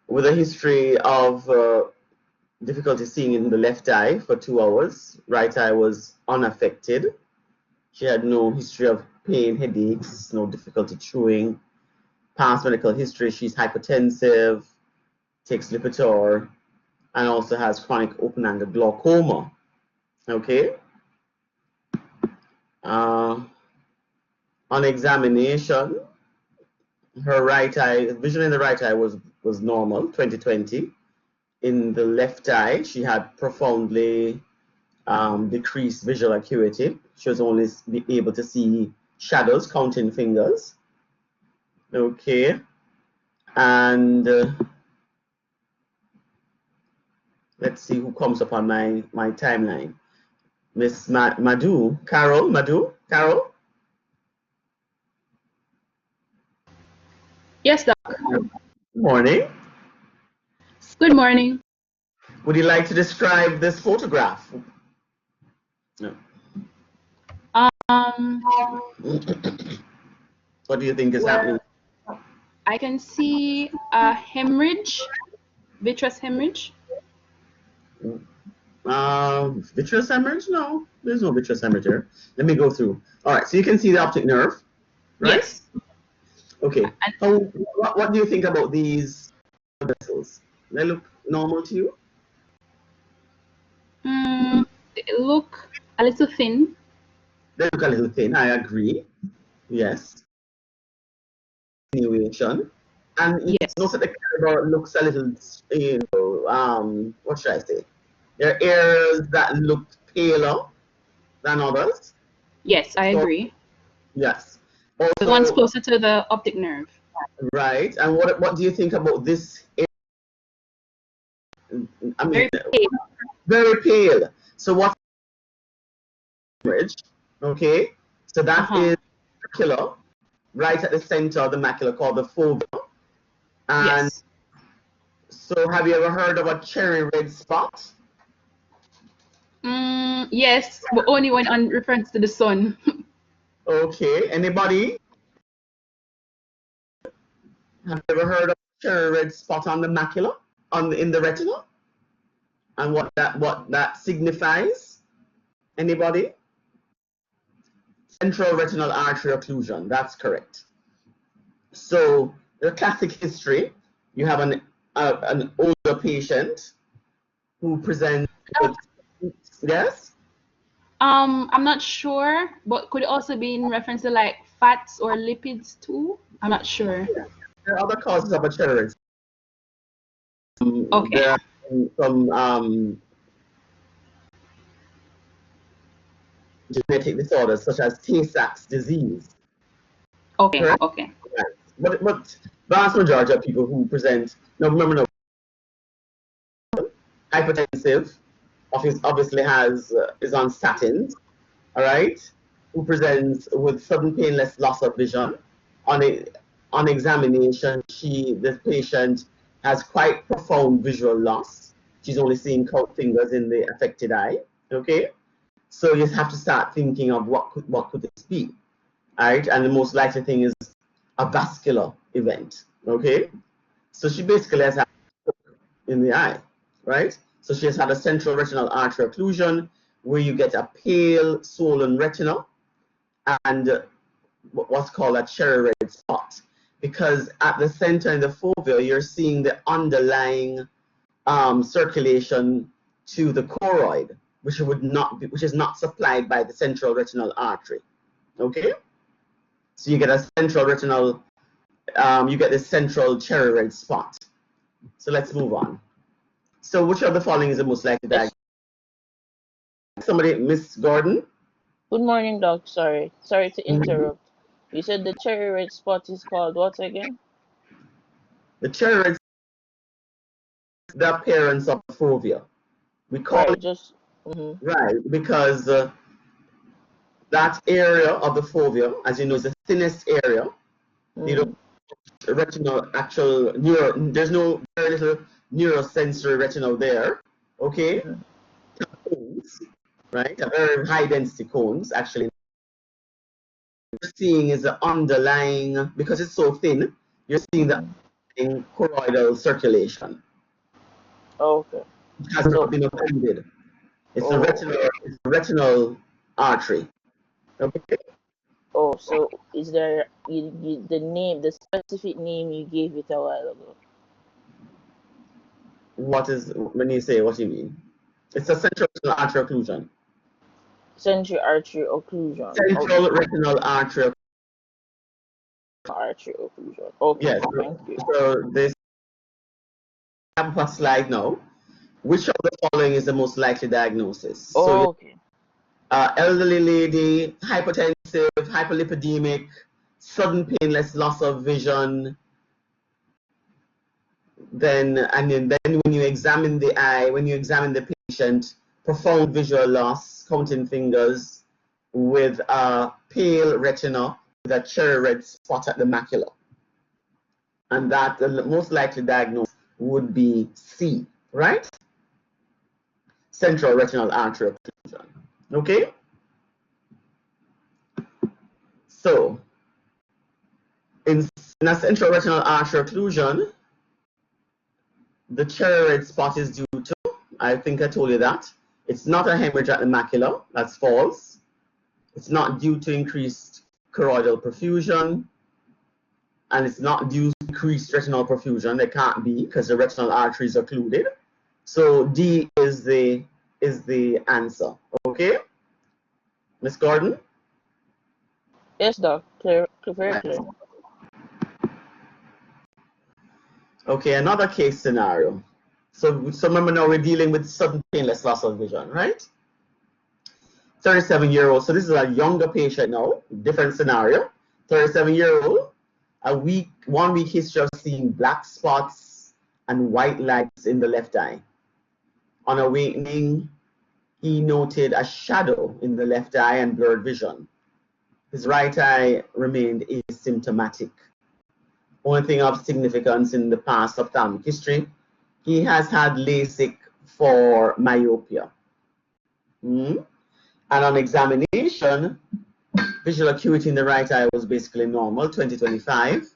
with a history of difficulty seeing in the left eye for 2 hours. Right eye was unaffected. She had no history of pain, headaches, no difficulty chewing. Past medical history, she's hypertensive, takes Lipitor, and also has chronic open-angle glaucoma. Okay. On examination, her right eye, vision in the right eye was normal, 20/20. In the left eye, she had profoundly decreased visual acuity. She was only able to see shadows, counting fingers. Okay. And let's see who comes up on my timeline. Miss Madhu, Carol. Yes, Doc. Good morning. Good morning. Would you like to describe this photograph? No. What do you think is happening? I can see a hemorrhage, vitreous hemorrhage. Vitreous hemorrhage? No, there's no vitreous hemorrhage here. Let me go through. All right, so you can see the optic nerve, right? Yes. Okay. What do you think about these vessels? They look normal to you? They look a little thin. They look a little thin, I agree. Yes. Continuation. And yes. Notice that the caliber looks a little, what should I say? There are areas that look paler than others. Yes, I agree. Yes. Also, the one's closer to the optic nerve. Right. And what do you think about this? I mean, very pale. So what? Okay. So that is macula, right at the center of the macula, called the fovea. And yes. So have you ever heard of a cherry red spot? Yes, but only when on reference to the sun. Okay. Anybody? Have you ever heard of a cherry red spot on the macula, in the retina? And what that signifies? Anybody? Central retinal artery occlusion. That's correct. So the classic history, you have an older patient who presents with, yes? I'm not sure, but could it also be in reference to like fats or lipids too? I'm not sure. Yeah. There are other causes of a cherry red. Okay. There are some genetic disorders such as Tay-Sachs disease. Okay. Correct? Okay. Yes. But vast majority of people who present, now remember, hypertensive, obviously is on statins, all right, who presents with sudden painless loss of vision. On examination, this patient has quite profound visual loss. She's only seeing count fingers in the affected eye. Okay, so you have to start thinking of what could this be, all right? And the most likely thing is a vascular event. Okay, so she basically has had in the eye, right? So she has had a central retinal artery occlusion where you get a pale swollen retina and what's called a cherry red spot, because at the center in the fovea you're seeing the underlying circulation to the choroid, which is not supplied by the central retinal artery. Okay, so you get a central retinal, you get this central cherry red spot. So let's move on. So which of the following is the most likely diagnosis? Somebody, Miss Gordon? Good morning, Doc. Sorry to interrupt. You said the cherry red spot is called what again? The cherry red is the appearance of the fovea. We call it just right because that area of the fovea, as you know, is the thinnest area. You know, retinal actual there's no very little neurosensory retinal there. Okay, cones, right? A very high density cones actually. What you're seeing is the underlying, because it's so thin, you're seeing the in choroidal circulation. Okay. It has So not been offended. It's a oh retinal artery. Okay. so is there the name, the specific name you gave it a while ago? What is when you say what you mean? It's a central retinal artery occlusion. Central artery occlusion. Central Okay. retinal artery. Artery occlusion. Okay. Yes. Thank you. So this I have a slide now. Which of the following is the most likely diagnosis? So Okay. elderly lady, hypertensive, hyperlipidemic, sudden painless loss of vision. Then when you examine the eye, when you examine the patient, profound visual loss, counting fingers, with a pale retina with a cherry red spot at the macula. And that the most likely diagnosis would be C, right? Central retinal artery occlusion. Okay? So, in a central retinal artery occlusion, the cherry red spot is due to, I think I told you that, it's not a hemorrhage at the macula, that's false. It's not due to increased choroidal perfusion, and it's not due to increased retinal perfusion. It can't be because the retinal artery is occluded. So D is the answer. Okay, Miss Gordon. Yes, doc. Clear, very clear. Okay, another case scenario. So remember now we're dealing with sudden painless loss of vision, right? 37-year-old. So this is a younger patient now. Different scenario. 37-year-old. 1 week history of seeing black spots and white lights in the left eye. On awakening, he noted a shadow in the left eye and blurred vision. His right eye remained asymptomatic. Only thing of significance in the past ophthalmic history, he has had LASIK for myopia. And on examination, visual acuity in the right eye was basically normal, 20/25,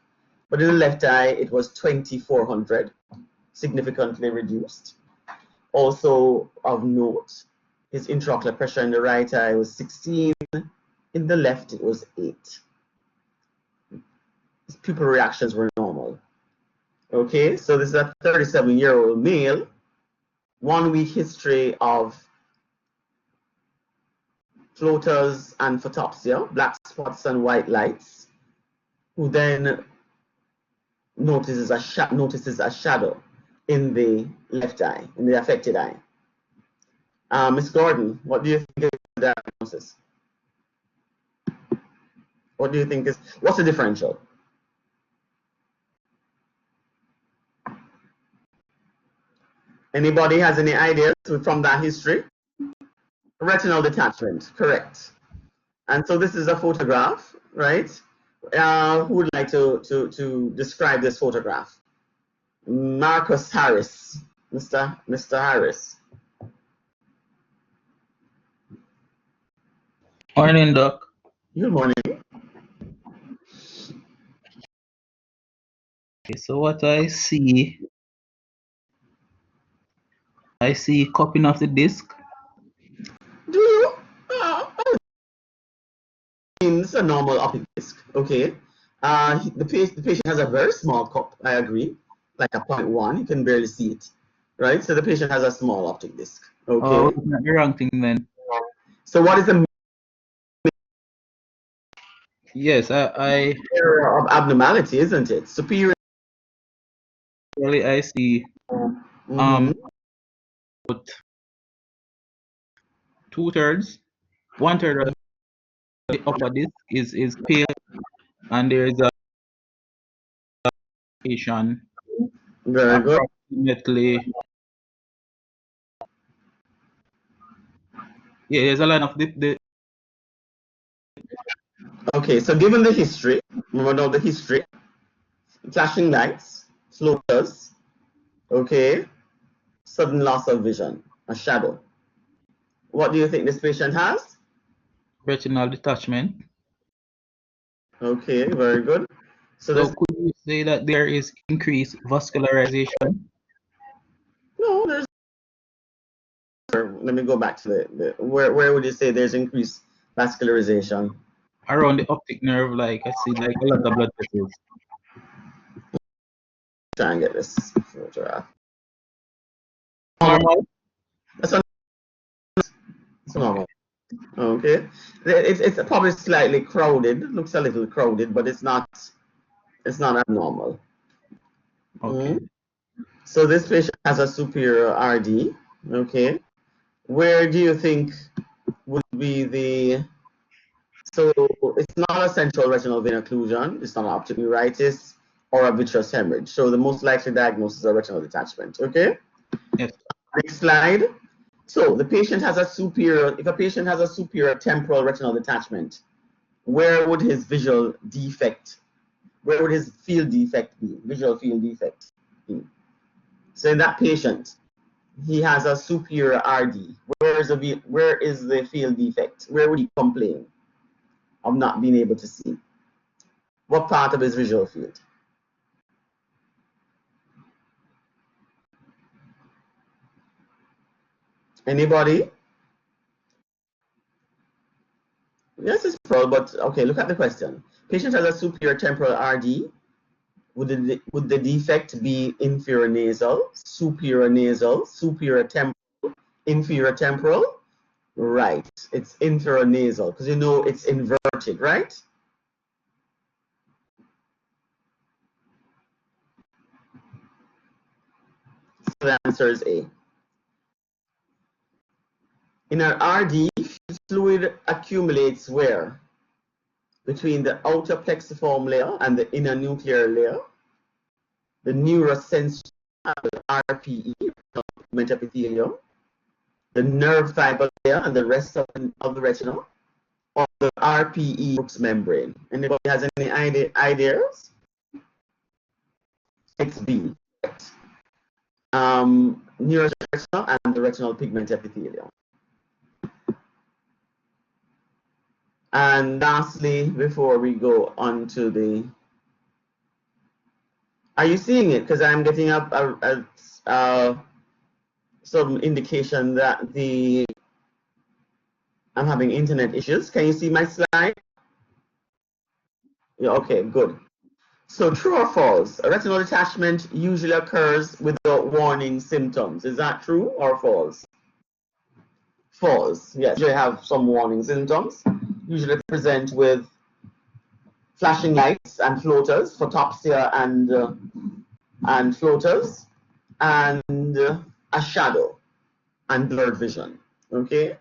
but in the left eye it was 2400, significantly reduced. Also of note, his intraocular pressure in the right eye was 16, in the left it was 8. His pupil reactions were normal. Okay, so this is a 37-year-old male, 1 week history of floaters and photopsia, black spots and white lights, who then notices a shadow in the left eye, in the affected eye. Ms. Gordon, what do you think is the diagnosis? What do you think is, what's the differential? Anybody has any ideas from that history? Retinal detachment, correct. And so this is a photograph, right? Who would like to describe this photograph? Marcus Harris, Mr. Harris. Morning, Doc. Good morning. Okay, so what I see cupping of the disc. Do you? It's a normal optic disc, okay? The patient has a very small cup, I agree, like a 0.1, you can barely see it, right? So the patient has a small optic disc, okay? Oh, not the wrong thing then. So what is the Yes, I area of abnormality, isn't it? Superior. really I see Mm-hmm. about 2/3, 1/3 of the upper disc is pale, and there is a patient Very good. approximately. Yeah, there's a line of the Okay, so given the history, remember now the history, flashing lights, floaters, okay, sudden loss of vision, a shadow. What do you think this patient has? retinal detachment. Okay, very good. So So this, could you say that there is increased vascularization no, there's, let me go back to where would you say there's increased vascularization? around the optic nerve? Like I see, like a lot of blood vessels. Try and get this photograph. Normal. That's normal. Okay, it's probably slightly crowded. Looks a little crowded, but it's not abnormal. Okay. So this patient has a superior RD. Okay, where do you think would be the, so it's not a central retinal vein occlusion, it's not an optic neuritis or a vitreous hemorrhage. So the most likely diagnosis is a retinal detachment. Okay. Yes. Next slide. So the patient has a superior, if a patient has a superior temporal retinal detachment, where would his visual defect, where would his field defect be, visual field defect be? So in that patient, he has a superior RD. Where is the field defect? Where would he complain of not being able to see? What part of his visual field? Anybody? Yes, it's plural, but okay, look at the question. Patient has a superior temporal RD. Would the defect be inferior nasal, superior temporal, inferior temporal? Right, it's inferior nasal because you know it's inverted, right? So the answer is A. In our RD, fluid accumulates where? Between the outer plexiform layer and the inner nuclear layer, the neurosensory RPE, pigment epithelium, the nerve fiber layer, and the rest of the retina, or the RPE Brooks membrane. Anybody has any ideas? It's B. Neuroretina and the retinal pigment epithelium. And lastly, before we go on to the, are you seeing it? Because I'm getting up some indication that I'm having internet issues. Can you see my slide? Yeah, okay, good. So true or false? A retinal detachment usually occurs without warning symptoms. Is that true or false? False. Yes, usually have some warning symptoms. Usually present with flashing lights and floaters, photopsia and floaters, and a shadow and blurred vision. Okay.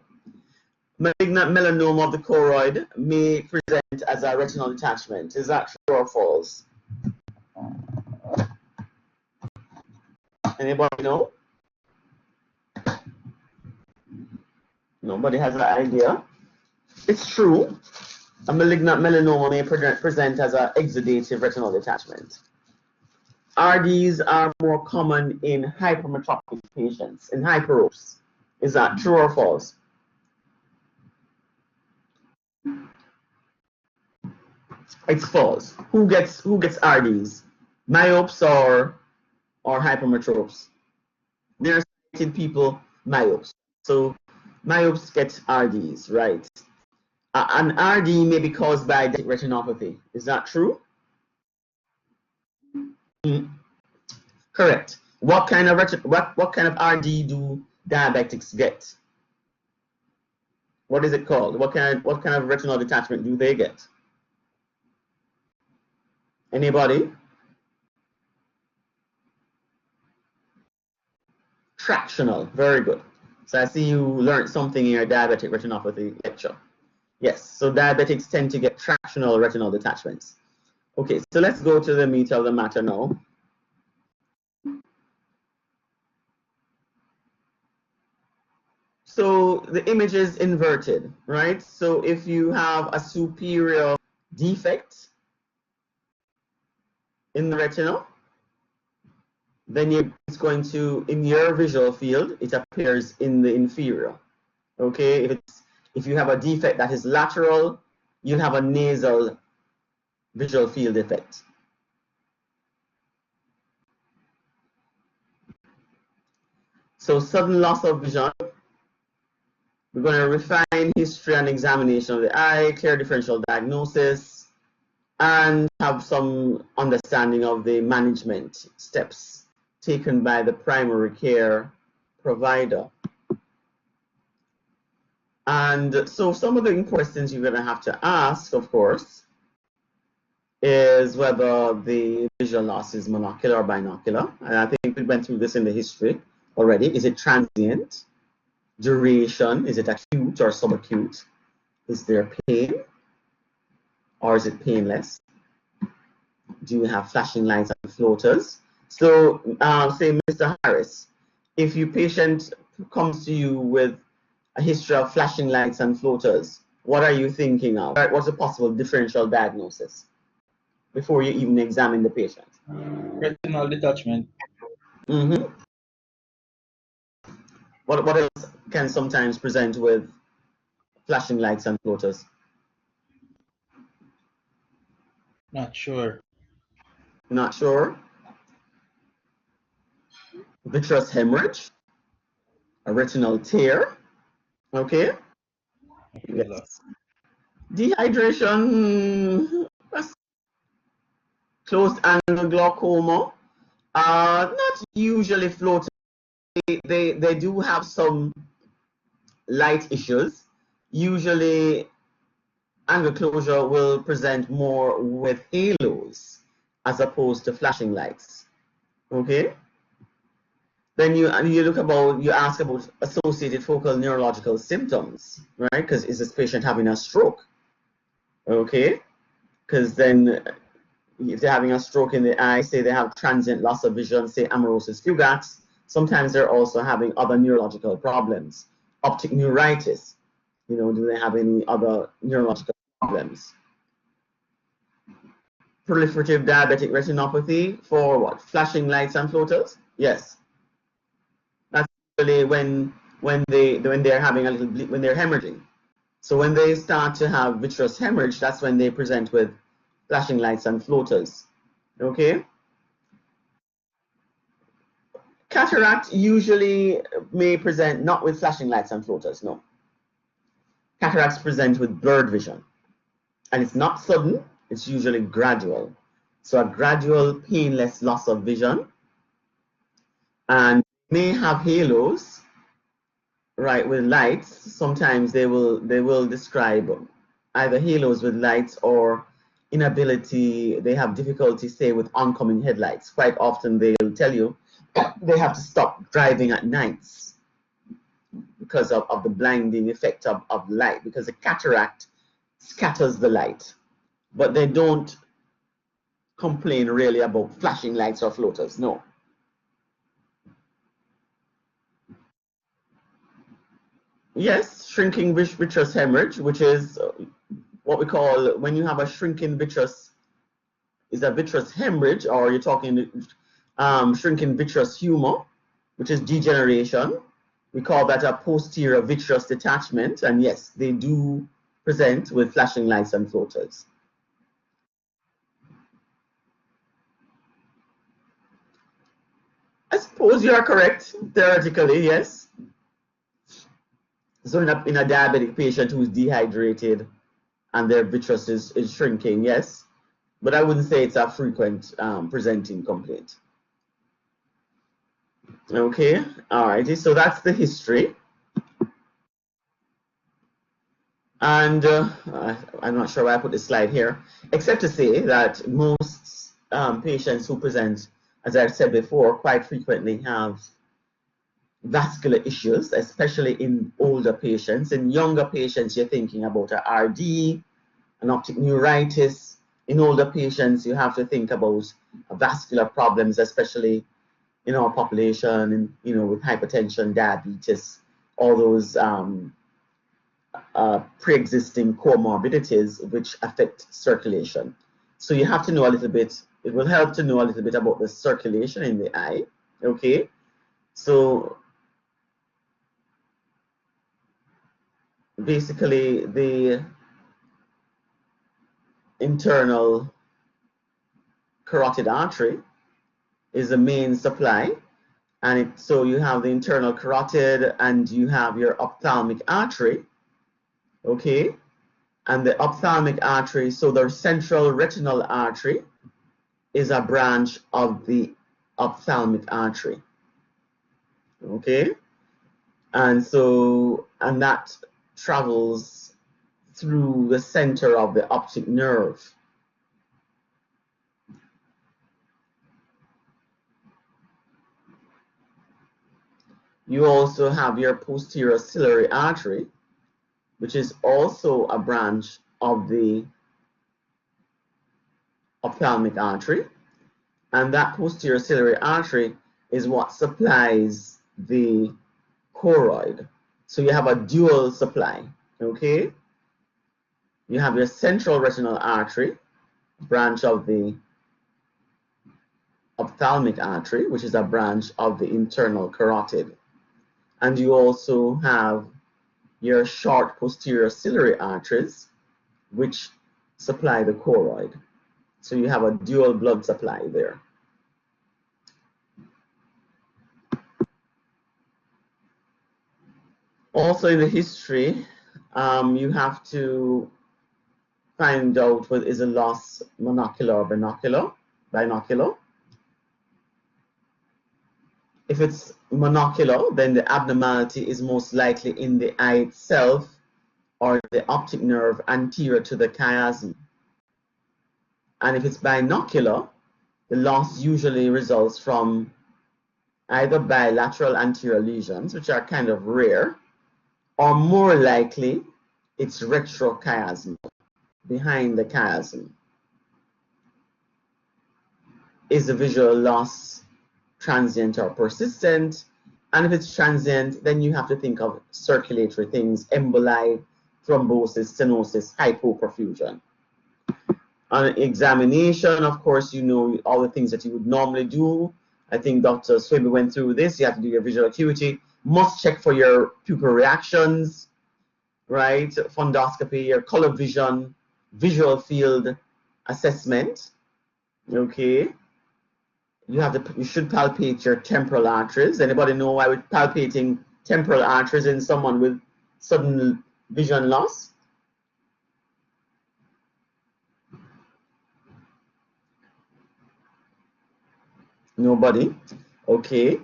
Malignant melanoma of the choroid may present as a retinal detachment. Is that true or false? Anybody know? Nobody has an idea. It's true. A malignant melanoma may present as an exudative retinal detachment. RDs are more common in hypermetropic patients, in hyperopes. Is that true or false? It's false. Who gets RDs? Myopes or hypermetropes? There are certain people myopes. So myopes get RDs, right? An RD may be caused by retinopathy. Is that true? Mm, correct. What kind of RD do diabetics get? What is it called? What kind of retinal detachment do they get? Anybody? Tractional. Very good. So I see you learned something in your diabetic retinopathy lecture. Yes, so diabetics tend to get tractional retinal detachments. Okay, so let's go to the meat of the matter now. So the image is inverted, right? So if you have a superior defect in the retina, then it's going to, in your visual field, it appears in the inferior. Okay, if you have a defect that is lateral, you'll have a nasal visual field effect. So sudden loss of vision. We're going to refine history and examination of the eye, clear differential diagnosis, and have some understanding of the management steps taken by the primary care provider. And so some of the questions you're going to have to ask, of course, is whether the visual loss is monocular or binocular. And I think we went through this in the history already. Is it transient? Duration, is it acute or subacute? Is there pain or is it painless? Do you have flashing lights and floaters? So say Mr. Harris, if your patient comes to you with a history of flashing lights and floaters, what are you thinking of? What's a possible differential diagnosis before you even examine the patient? Retinal detachment. Mm-hmm. What else can sometimes present with flashing lights and floaters? Not sure. Not sure. Vitreous hemorrhage, a retinal tear. Okay. Yes. Dehydration, closed angle glaucoma. Not usually floating. They do have some light issues. Usually angle closure will present more with halos as opposed to flashing lights. Okay. Then you ask about associated focal neurological symptoms, right? Because is this patient having a stroke? Okay. Because then if they're having a stroke in the eye, say they have transient loss of vision, say amaurosis fugax, sometimes they're also having other neurological problems. Optic neuritis, do they have any other neurological problems? Proliferative diabetic retinopathy for what? Flashing lights and floaters? Yes. That's usually when they're having a little bleed, when they're hemorrhaging. So when they start to have vitreous hemorrhage, that's when they present with flashing lights and floaters. Okay. Cataract usually may present not with flashing lights and floaters, no. Cataracts present with blurred vision. And it's not sudden, it's usually gradual. So a gradual painless loss of vision. And may have halos, right, with lights. Sometimes they will describe either halos with lights or inability, they have difficulty, say, with oncoming headlights. Quite often they'll tell you they have to stop driving at nights because of the blinding effect of light, because the cataract scatters the light. But they don't complain really about flashing lights or floaters, no. Yes, shrinking vitreous hemorrhage, which is what we call, when you have a shrinking vitreous, is a vitreous hemorrhage, or you're talking shrinking vitreous humor, which is degeneration. We call that a posterior vitreous detachment, and yes, they do present with flashing lights and floaters. I suppose you are correct, theoretically, yes. So in a diabetic patient who's dehydrated and their vitreous is shrinking, yes. But I wouldn't say it's a frequent presenting complaint. Okay, alrighty, so that's the history. And I'm not sure why I put this slide here, except to say that most patients who present, as I said before, quite frequently have vascular issues, especially in older patients. In younger patients, you're thinking about a RD, an optic neuritis. In older patients, you have to think about vascular problems, especially in our population, and with hypertension, diabetes, all those pre-existing comorbidities which affect circulation. So you have to know a little bit. It will help to know a little bit about the circulation in the eye. Okay, so basically the internal carotid artery is the main supply, And so you have the internal carotid and you have your ophthalmic artery, okay? And the ophthalmic artery, so the central retinal artery is a branch of the ophthalmic artery, okay? And that travels through the center of the optic nerve. You also have your posterior ciliary artery, which is also a branch of the ophthalmic artery. And that posterior ciliary artery is what supplies the choroid. So you have a dual supply, okay? You have your central retinal artery, branch of the ophthalmic artery, which is a branch of the internal carotid. And you also have your short posterior ciliary arteries, which supply the choroid. So you have a dual blood supply there. Also in the history, you have to find out what is a loss monocular or binocular. If it's monocular, then the abnormality is most likely in the eye itself or the optic nerve anterior to the chiasm. And if it's binocular, the loss usually results from either bilateral anterior lesions, which are kind of rare, or more likely, it's retrochiasm, behind the chiasm. Is the visual loss transient or persistent? And if it's transient, then you have to think of circulatory things, emboli, thrombosis, stenosis, hypoperfusion. On examination, of course, you know all the things that you would normally do. I think Dr. Swaby went through this. You have to do your visual acuity. Must check for your pupil reactions, right? Fundoscopy, your color vision, visual field assessment, okay? You should palpate your temporal arteries. Anybody know why we're palpating temporal arteries in someone with sudden vision loss? Nobody? Okay.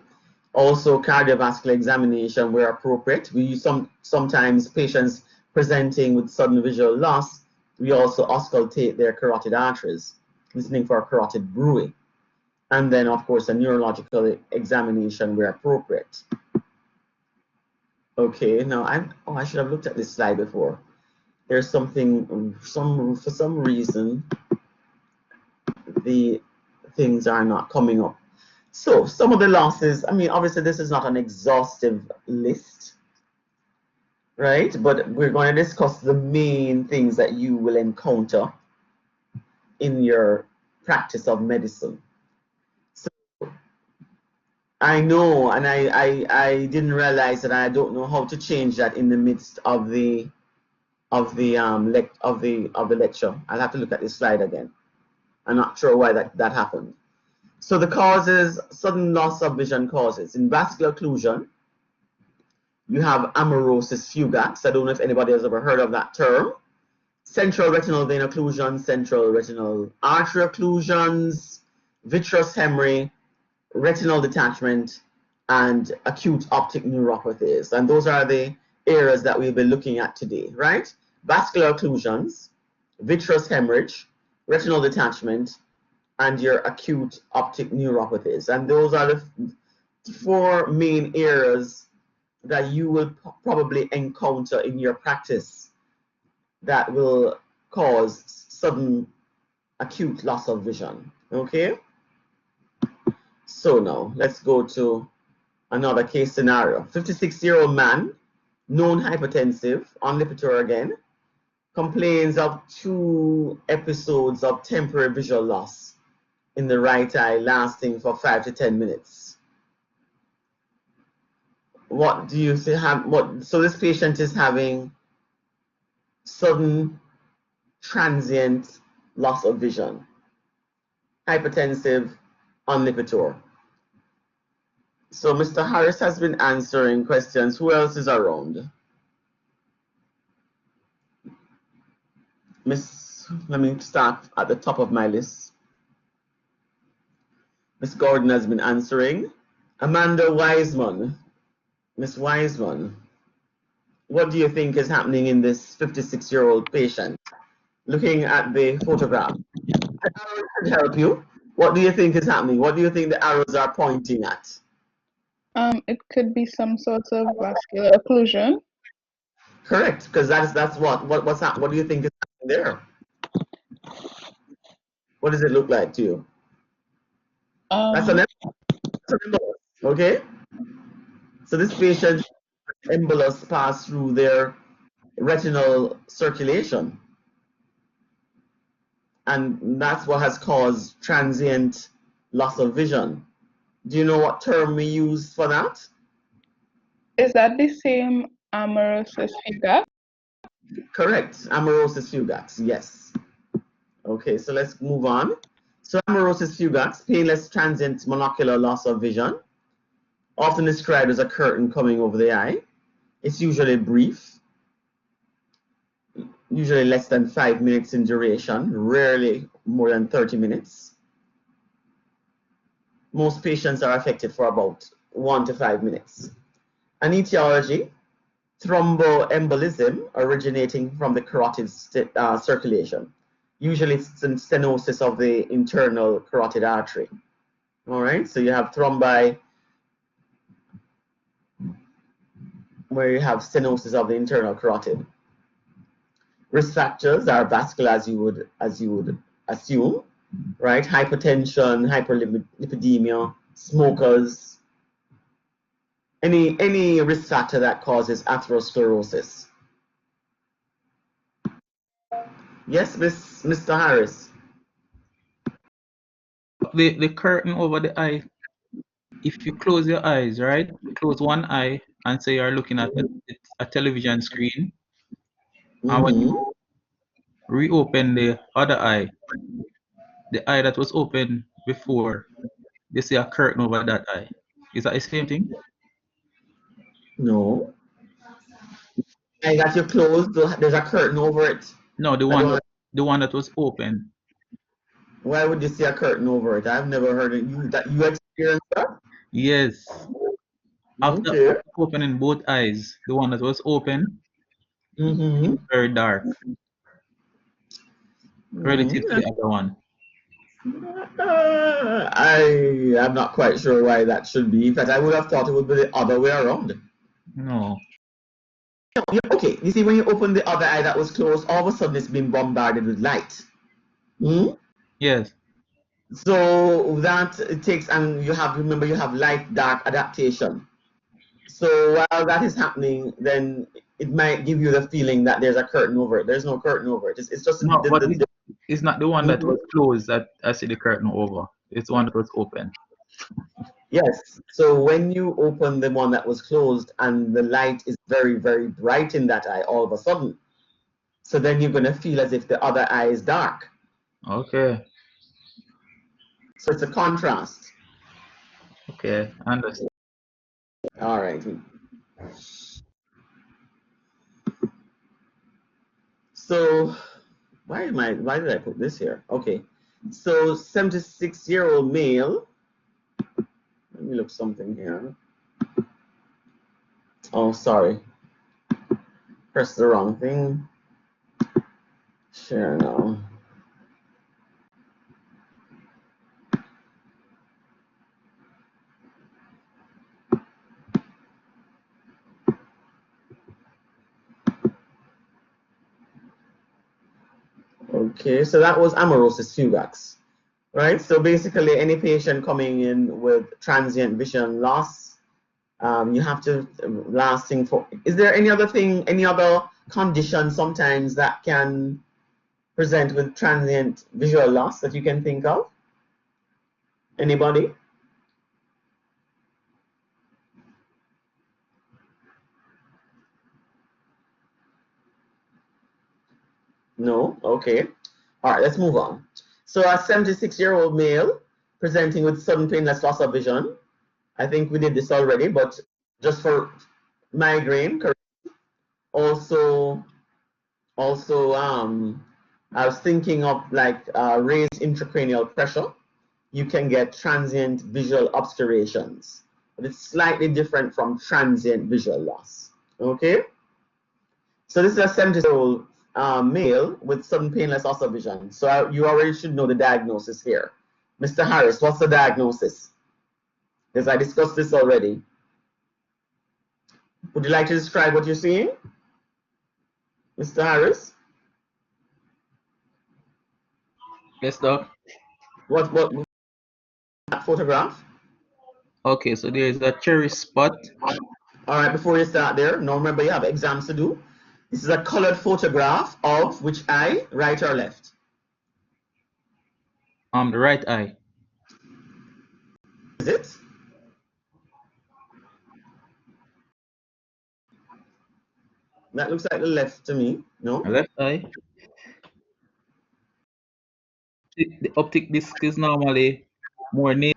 Also, cardiovascular examination where appropriate. We use sometimes patients presenting with sudden visual loss, we also auscultate their carotid arteries, listening for carotid bruit. And then, of course, a neurological examination where appropriate. Okay, now I should have looked at this slide before. There's something, for some reason, the things are not coming up. So some of the losses, I mean, obviously this is not an exhaustive list, right? But we're going to discuss the main things that you will encounter in your practice of medicine. So I know, and I didn't realize that I don't know how to change that in the midst of the lecture. I'll have to look at this slide again. I'm not sure why that happened. So the causes, sudden loss of vision causes. In vascular occlusion, you have amaurosis fugax. I don't know if anybody has ever heard of that term. Central retinal vein occlusion, central retinal artery occlusions, vitreous hemorrhage, retinal detachment, and acute optic neuropathies. And those are the areas that we'll be looking at today, right? Vascular occlusions, vitreous hemorrhage, retinal detachment, and your acute optic neuropathies. And those are the four main areas that you will probably encounter in your practice that will cause sudden acute loss of vision, okay? So now let's go to another case scenario. 56-year-old man, known hypertensive, on Lipitor again, complains of 2 episodes of temporary visual loss in the right eye lasting for 5 to 10 minutes. What do you say? So this patient is having sudden transient loss of vision, hypertensive, on Lipitor. So Mr. Harris has been answering questions. Who else is around? Let me start at the top of my list. Miss Gordon has been answering. Amanda Wiseman. Miss Wiseman, what do you think is happening in this 56-year-old patient? Looking at the photograph, the arrows should help you. What do you think is happening? What do you think the arrows are pointing at? It could be some sort of vascular occlusion. Correct, because that's what's that? What do you think is happening there? What does it look like to you? That's an embolus, okay? So this patient embolus passed through their retinal circulation, and that's what has caused transient loss of vision. Do you know what term we use for that? Is that the same amaurosis fugax? Correct, amaurosis fugax, yes. Okay, so let's move on. So amaurosis fugax, painless transient monocular loss of vision, often described as a curtain coming over the eye. It's usually brief, usually less than 5 minutes in duration, rarely more than 30 minutes. Most patients are affected for about 1 to 5 minutes. An etiology, thromboembolism originating from the carotid circulation. Usually it's stenosis of the internal carotid artery. All right, so you have thrombi where you have stenosis of the internal carotid. Risk factors are vascular as you would assume, right? Hypertension, hyperlipidemia, smokers, any risk factor that causes atherosclerosis. Yes, Mr. Harris. The curtain over the eye, if you close your eyes, right? Close one eye and say you're looking at a television screen. And when you reopen the other eye, the eye that was open before, you see a curtain over that eye. Is that the same thing? No. I got you closed. There's a curtain over it. No, the one that was open. Why would you see a curtain over it? I've never heard of you experienced that. Yes. After Okay. opening both eyes, the one that was open, it's very dark relative to the other one. I am not quite sure why that should be. In fact, I would have thought it would be the other way around. No. Okay, you see, when you open the other eye that was closed, all of a sudden it's being bombarded with light. Yes. So that it takes, and remember you have light dark adaptation. So while that is happening, then it might give you the feeling that there's a curtain over it. There's no curtain over it. It's just No, but it's not the one that was closed that I see the curtain over. It's the one that was open. Yes. So when you open the one that was closed and the light is very, very bright in that eye all of a sudden, so then you're going to feel as if the other eye is dark. Okay. So it's a contrast. Okay, I understand. All right. So why did I put this here? Okay. So 76-year-old male. Let me look something here. Oh, sorry. Press the wrong thing. Share now. Okay, so that was amaurosis fugax, right? So basically, any patient coming in with transient vision loss, you have to lasting for. Is there any other condition sometimes that can present with transient visual loss that you can think of? Anybody? No? Okay. All right, let's move on. So a 76-year-old male presenting with sudden painless loss of vision, I think we did this already, but just for migraine, correct. Also, I was thinking of like raised intracranial pressure. You can get transient visual obscurations, but it's slightly different from transient visual loss. Okay, so this is a 70-year-old male with sudden painless loss of vision. So you already should know the diagnosis here. Mr. Harris, what's the diagnosis? Because I discussed this already. Would you like to describe what you're seeing, Mr. Harris? Yes, doc. What that photograph? Okay, so there is a cherry spot. All right, before you start there, now remember you have exams to do. This is a colored photograph of which eye, right or left? The right eye. Is it? That looks like the left to me. No? The left eye. The optic disc is normally more naked.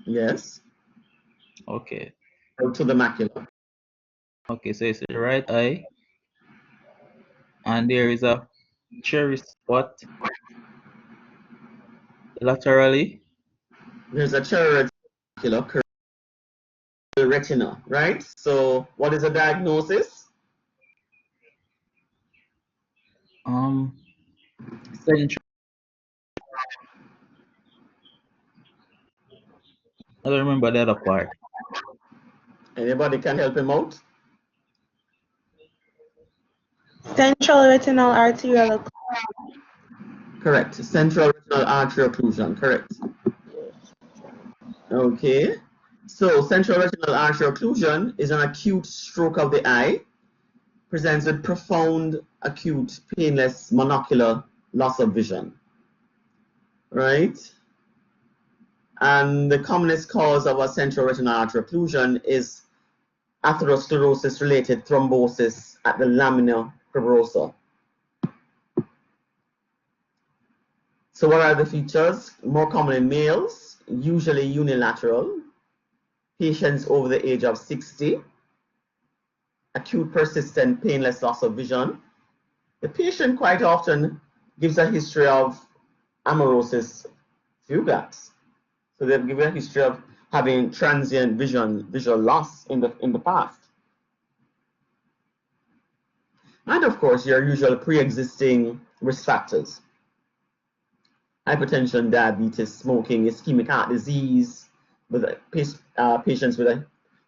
Yes. Okay. Go to the macula. Okay, so it's the right eye. And there is a cherry spot laterally. There's a cherry macula, retina, right? So what is the diagnosis? Central. I don't remember the other part. Anybody can help him out? Central retinal arterial. Correct. Central retinal artery occlusion. Correct. Okay. So central retinal artery occlusion is an acute stroke of the eye, presents with profound acute painless monocular loss of vision. Right? And the commonest cause of a central retinal artery occlusion is atherosclerosis related thrombosis at the lamina propria. So what are the features? More common in males, usually unilateral, patients over the age of 60, acute persistent painless loss of vision. The patient quite often gives a history of amaurosis fugax. So they've given a history of having transient visual loss in the past. And of course, your usual pre-existing risk factors: hypertension, diabetes, smoking, ischemic heart disease, with patients with a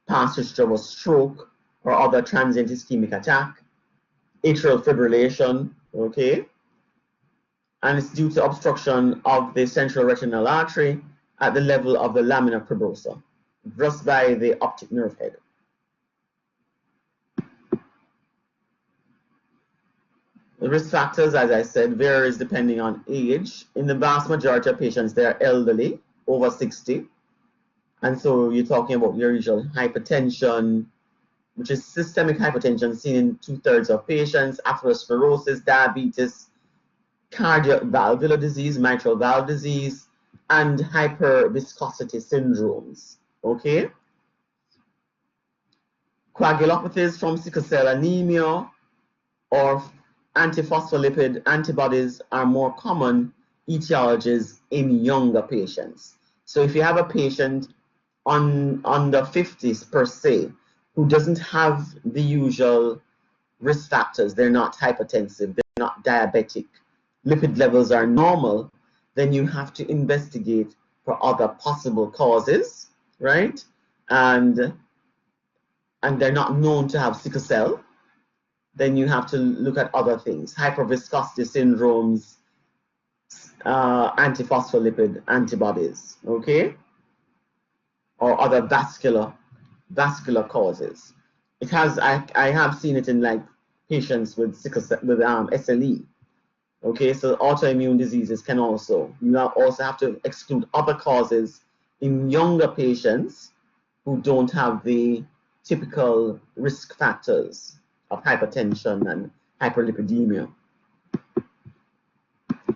past history of a stroke or other transient ischemic attack, atrial fibrillation, okay? And it's due to obstruction of the central retinal artery at the level of the lamina propria, just by the optic nerve head. The risk factors, as I said, varies depending on age. In the vast majority of patients, they are elderly, over 60. And so you're talking about your usual hypertension, which is systemic hypertension seen in 2/3 of patients, atherosclerosis, diabetes, cardiovascular disease, mitral valve disease, and hyperviscosity syndromes. Okay? Coagulopathies from sickle cell anemia or antiphospholipid antibodies are more common etiologies in younger patients. So if you have a patient under 50s per se who doesn't have the usual risk factors, they're not hypertensive, they're not diabetic, lipid levels are normal, then you have to investigate for other possible causes, right? And they're not known to have sickle cell, then you have to look at other things: hyperviscosity syndromes, antiphospholipid antibodies, okay, or other vascular causes. I have seen it in like patients with sickle cell, with SLE. Okay, so autoimmune diseases can also, you also have to exclude other causes in younger patients who don't have the typical risk factors of hypertension and hyperlipidemia.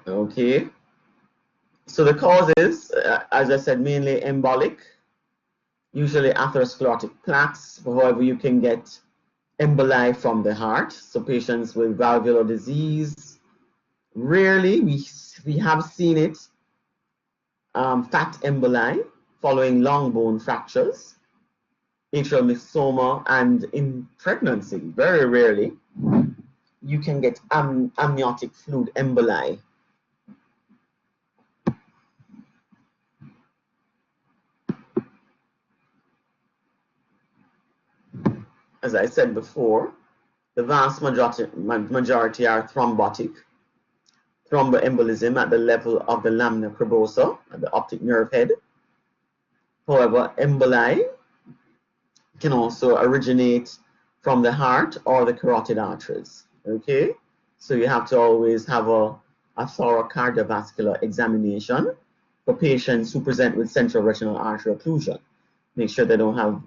Okay. So the cause is, as I said, mainly embolic, usually atherosclerotic plaques. However, you can get emboli from the heart. So patients with valvular disease, rarely we have seen it, fat emboli following long bone fractures, atrial myxoma, and in pregnancy, very rarely, you can get amniotic fluid emboli. As I said before, the vast majority are thrombotic, thromboembolism at the level of the lamina probosa, at the optic nerve head. However, emboli can also originate from the heart or the carotid arteries. Okay, so you have to always have a thorough cardiovascular examination for patients who present with central retinal artery occlusion. Make sure they don't have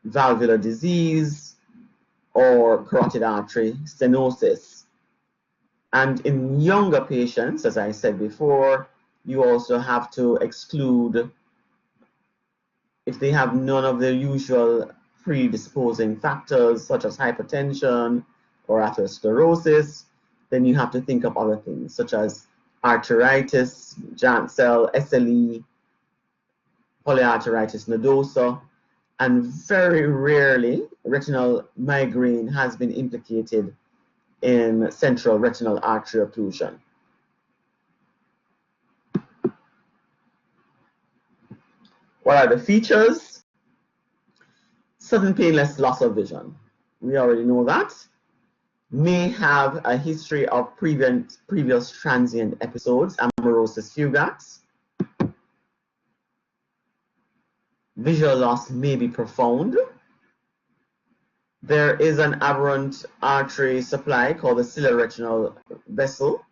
valvular disease or carotid artery stenosis. And in younger patients, as I said before, you also have to exclude if they have none of the usual predisposing factors such as hypertension or atherosclerosis, then you have to think of other things such as arteritis, giant cell, SLE, polyarteritis nodosa, and very rarely retinal migraine has been implicated in central retinal artery occlusion. What are the features? Sudden painless loss of vision. We already know that. May have a history of previous transient episodes, amaurosis fugax. Visual loss may be profound. There is an aberrant artery supply called the ciliary retinal vessel,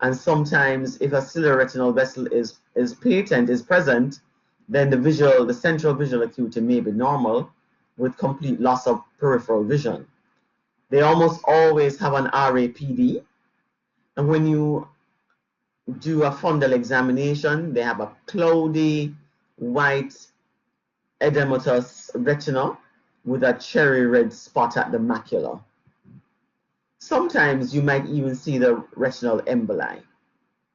and sometimes if a ciliary retinal vessel is patent, is present, then the central visual acuity may be normal with complete loss of peripheral vision. They almost always have an RAPD, and when you do a fundal examination, they have a cloudy white edematous retina with a cherry red spot at the macula. Sometimes you might even see the retinal emboli,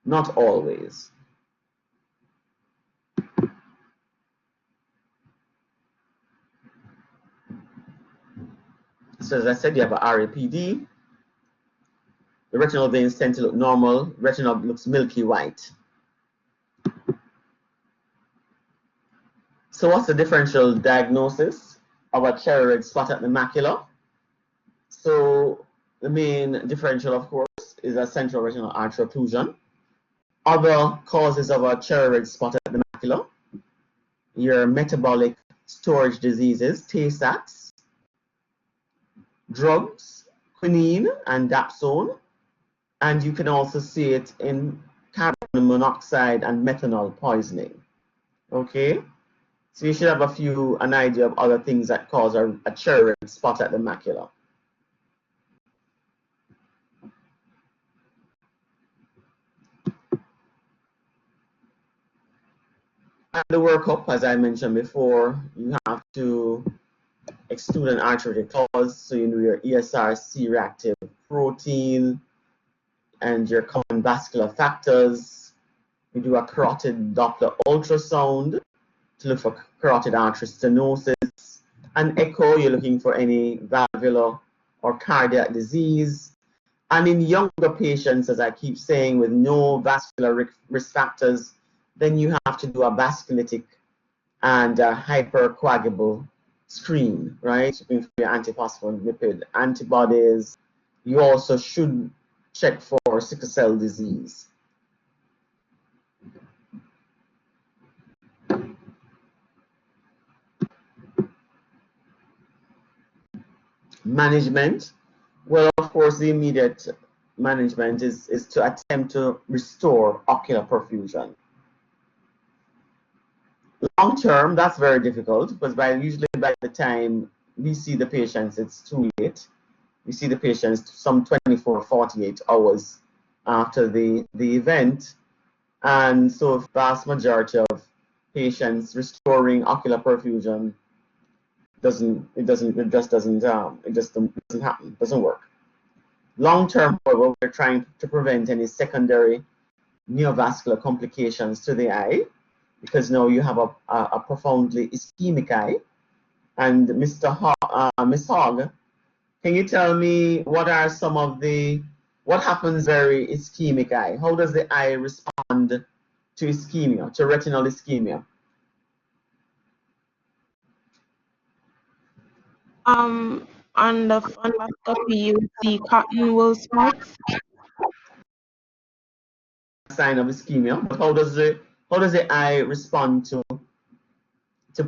not always. So as I said, you have a RAPD. The retinal veins tend to look normal. Retina looks milky white. So what's the differential diagnosis of a cherry red spot at the macula? So the main differential, of course, is a central retinal artery occlusion. Other causes of a cherry red spot at the macula, your metabolic storage diseases, Tay-Sachs, drugs, quinine and dapsone, and you can also see it in carbon monoxide and methanol poisoning. Okay, so you should have an idea of other things that cause a cherry red spot at the macula. And the workup, as I mentioned before, you have to exclude an arterial cause, so you know your ESRC reactive protein and your common vascular factors. You do a carotid Doppler ultrasound to look for carotid artery stenosis. An echo, you're looking for any valvular or cardiac disease. And in younger patients, as I keep saying, with no vascular risk factors, then you have to do a vasculitic and a hypercoagulable screen, right? Looking for your antiphospholipid antibodies. You also should check for sickle cell disease. Management. Well, of course, the immediate management is to attempt to restore ocular perfusion. Long term, that's very difficult because usually by the time we see the patients, it's too late. We see the patients some 24, 48 hours after the event. And so vast majority of patients restoring ocular perfusion it just doesn't happen, doesn't work. Long term, however, we're trying to prevent any secondary neovascular complications to the eye, because now you have a profoundly ischemic eye. And Miss Hogg, can you tell me what happens very ischemic eye? How does the eye respond to ischemia, to retinal ischemia? On the fundoscopy, you see cotton wool spots. Sign of ischemia, but how does the eye respond to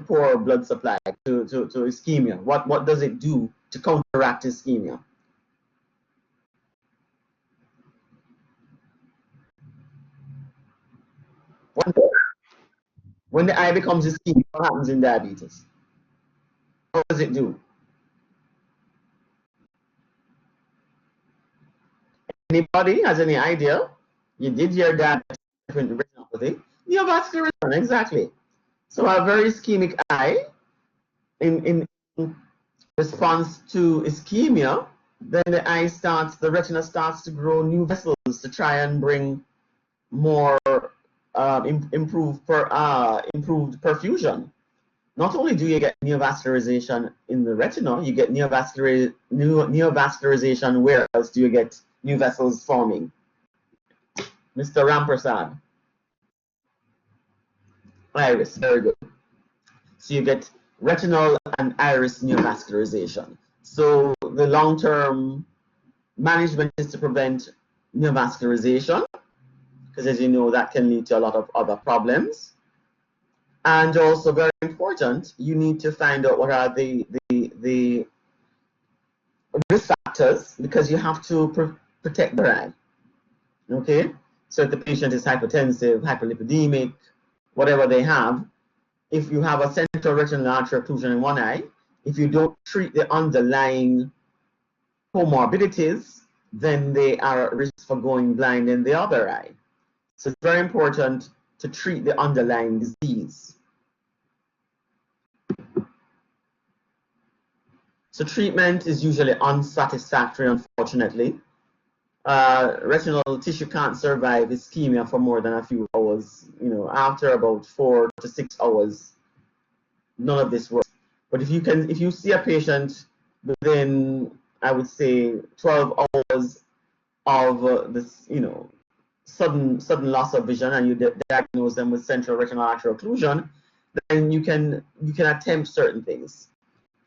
poor blood supply, to ischemia? What does it do to counteract ischemia? When the eye becomes ischemic, what happens in diabetes? What does it do? Anybody has any idea? You did your diabetic retinopathy. Neovascularization, exactly. So a very ischemic eye, in response to ischemia, then the retina starts to grow new vessels to try and bring more improved perfusion. Not only do you get neovascularization in the retina, you get neovascularization. Where else do you get new vessels forming? Mr. Rampersad. Iris, very good. So you get retinal and iris neovascularization. So the long-term management is to prevent neovascularization, because as you know, that can lead to a lot of other problems. And also very important, you need to find out what are the risk factors, because you have to protect the eye. Okay? So if the patient is hypertensive, hyperlipidemic, whatever they have, if you have a central retinal artery occlusion in one eye, if you don't treat the underlying comorbidities, then they are at risk for going blind in the other eye. So it's very important to treat the underlying disease. So treatment is usually unsatisfactory, unfortunately. Retinal tissue can't survive ischemia for more than a few hours. After about 4 to 6 hours, none of this works. But if you see a patient within, I would say, 12 hours of this, sudden loss of vision, and you diagnose them with central retinal artery occlusion, then you can attempt certain things.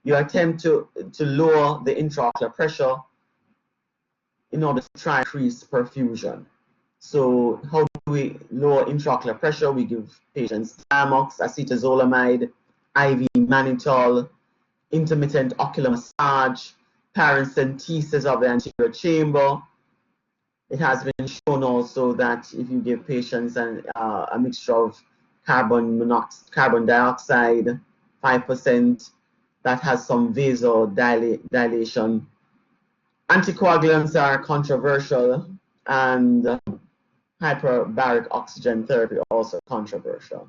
You attempt to lower the intraocular pressure in order to try and increase perfusion. So how do we lower intraocular pressure? We give patients Diamox, acetazolamide, IV mannitol, intermittent ocular massage, paracentesis of the anterior chamber. It has been shown also that if you give patients a mixture of carbon dioxide, 5%, that has some vasodilation. Anticoagulants are controversial, and hyperbaric oxygen therapy also controversial.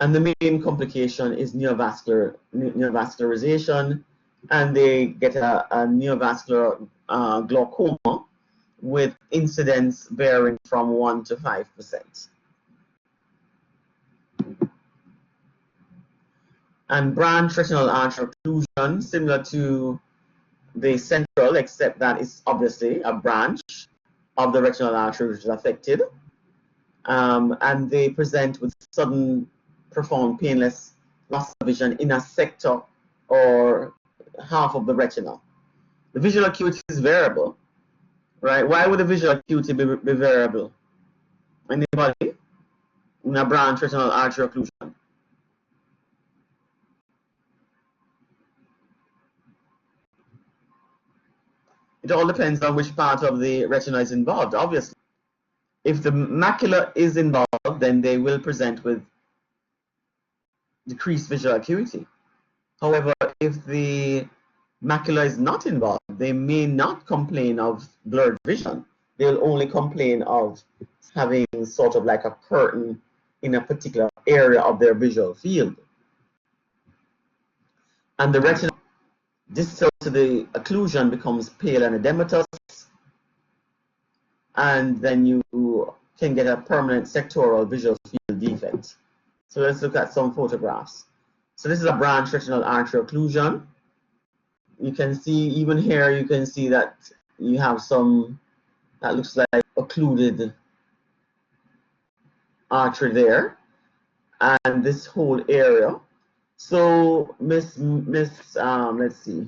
And the main complication is neovascularization, and they get a neovascular glaucoma with incidence varying from 1 to 5%. And branch retinal artery occlusion, similar to the central, except that it's obviously a branch of the retinal artery which is affected. And they present with sudden, profound, painless loss of vision in a sector or half of the retina. The visual acuity is variable, right? Why would the visual acuity be variable? Anybody? In a branch retinal artery occlusion. It all depends on which part of the retina is involved, obviously. If the macula is involved, then they will present with decreased visual acuity. However, if the macula is not involved, they may not complain of blurred vision. They'll only complain of having sort of like a curtain in a particular area of their visual field. And the retina distal to the occlusion becomes pale and edematous, and then you can get a permanent sectoral visual field defect. So let's look at some photographs. So this is a branch retinal artery occlusion. You can see, even here, you can see that you have some, that looks like occluded artery there, and this whole area. So let's see.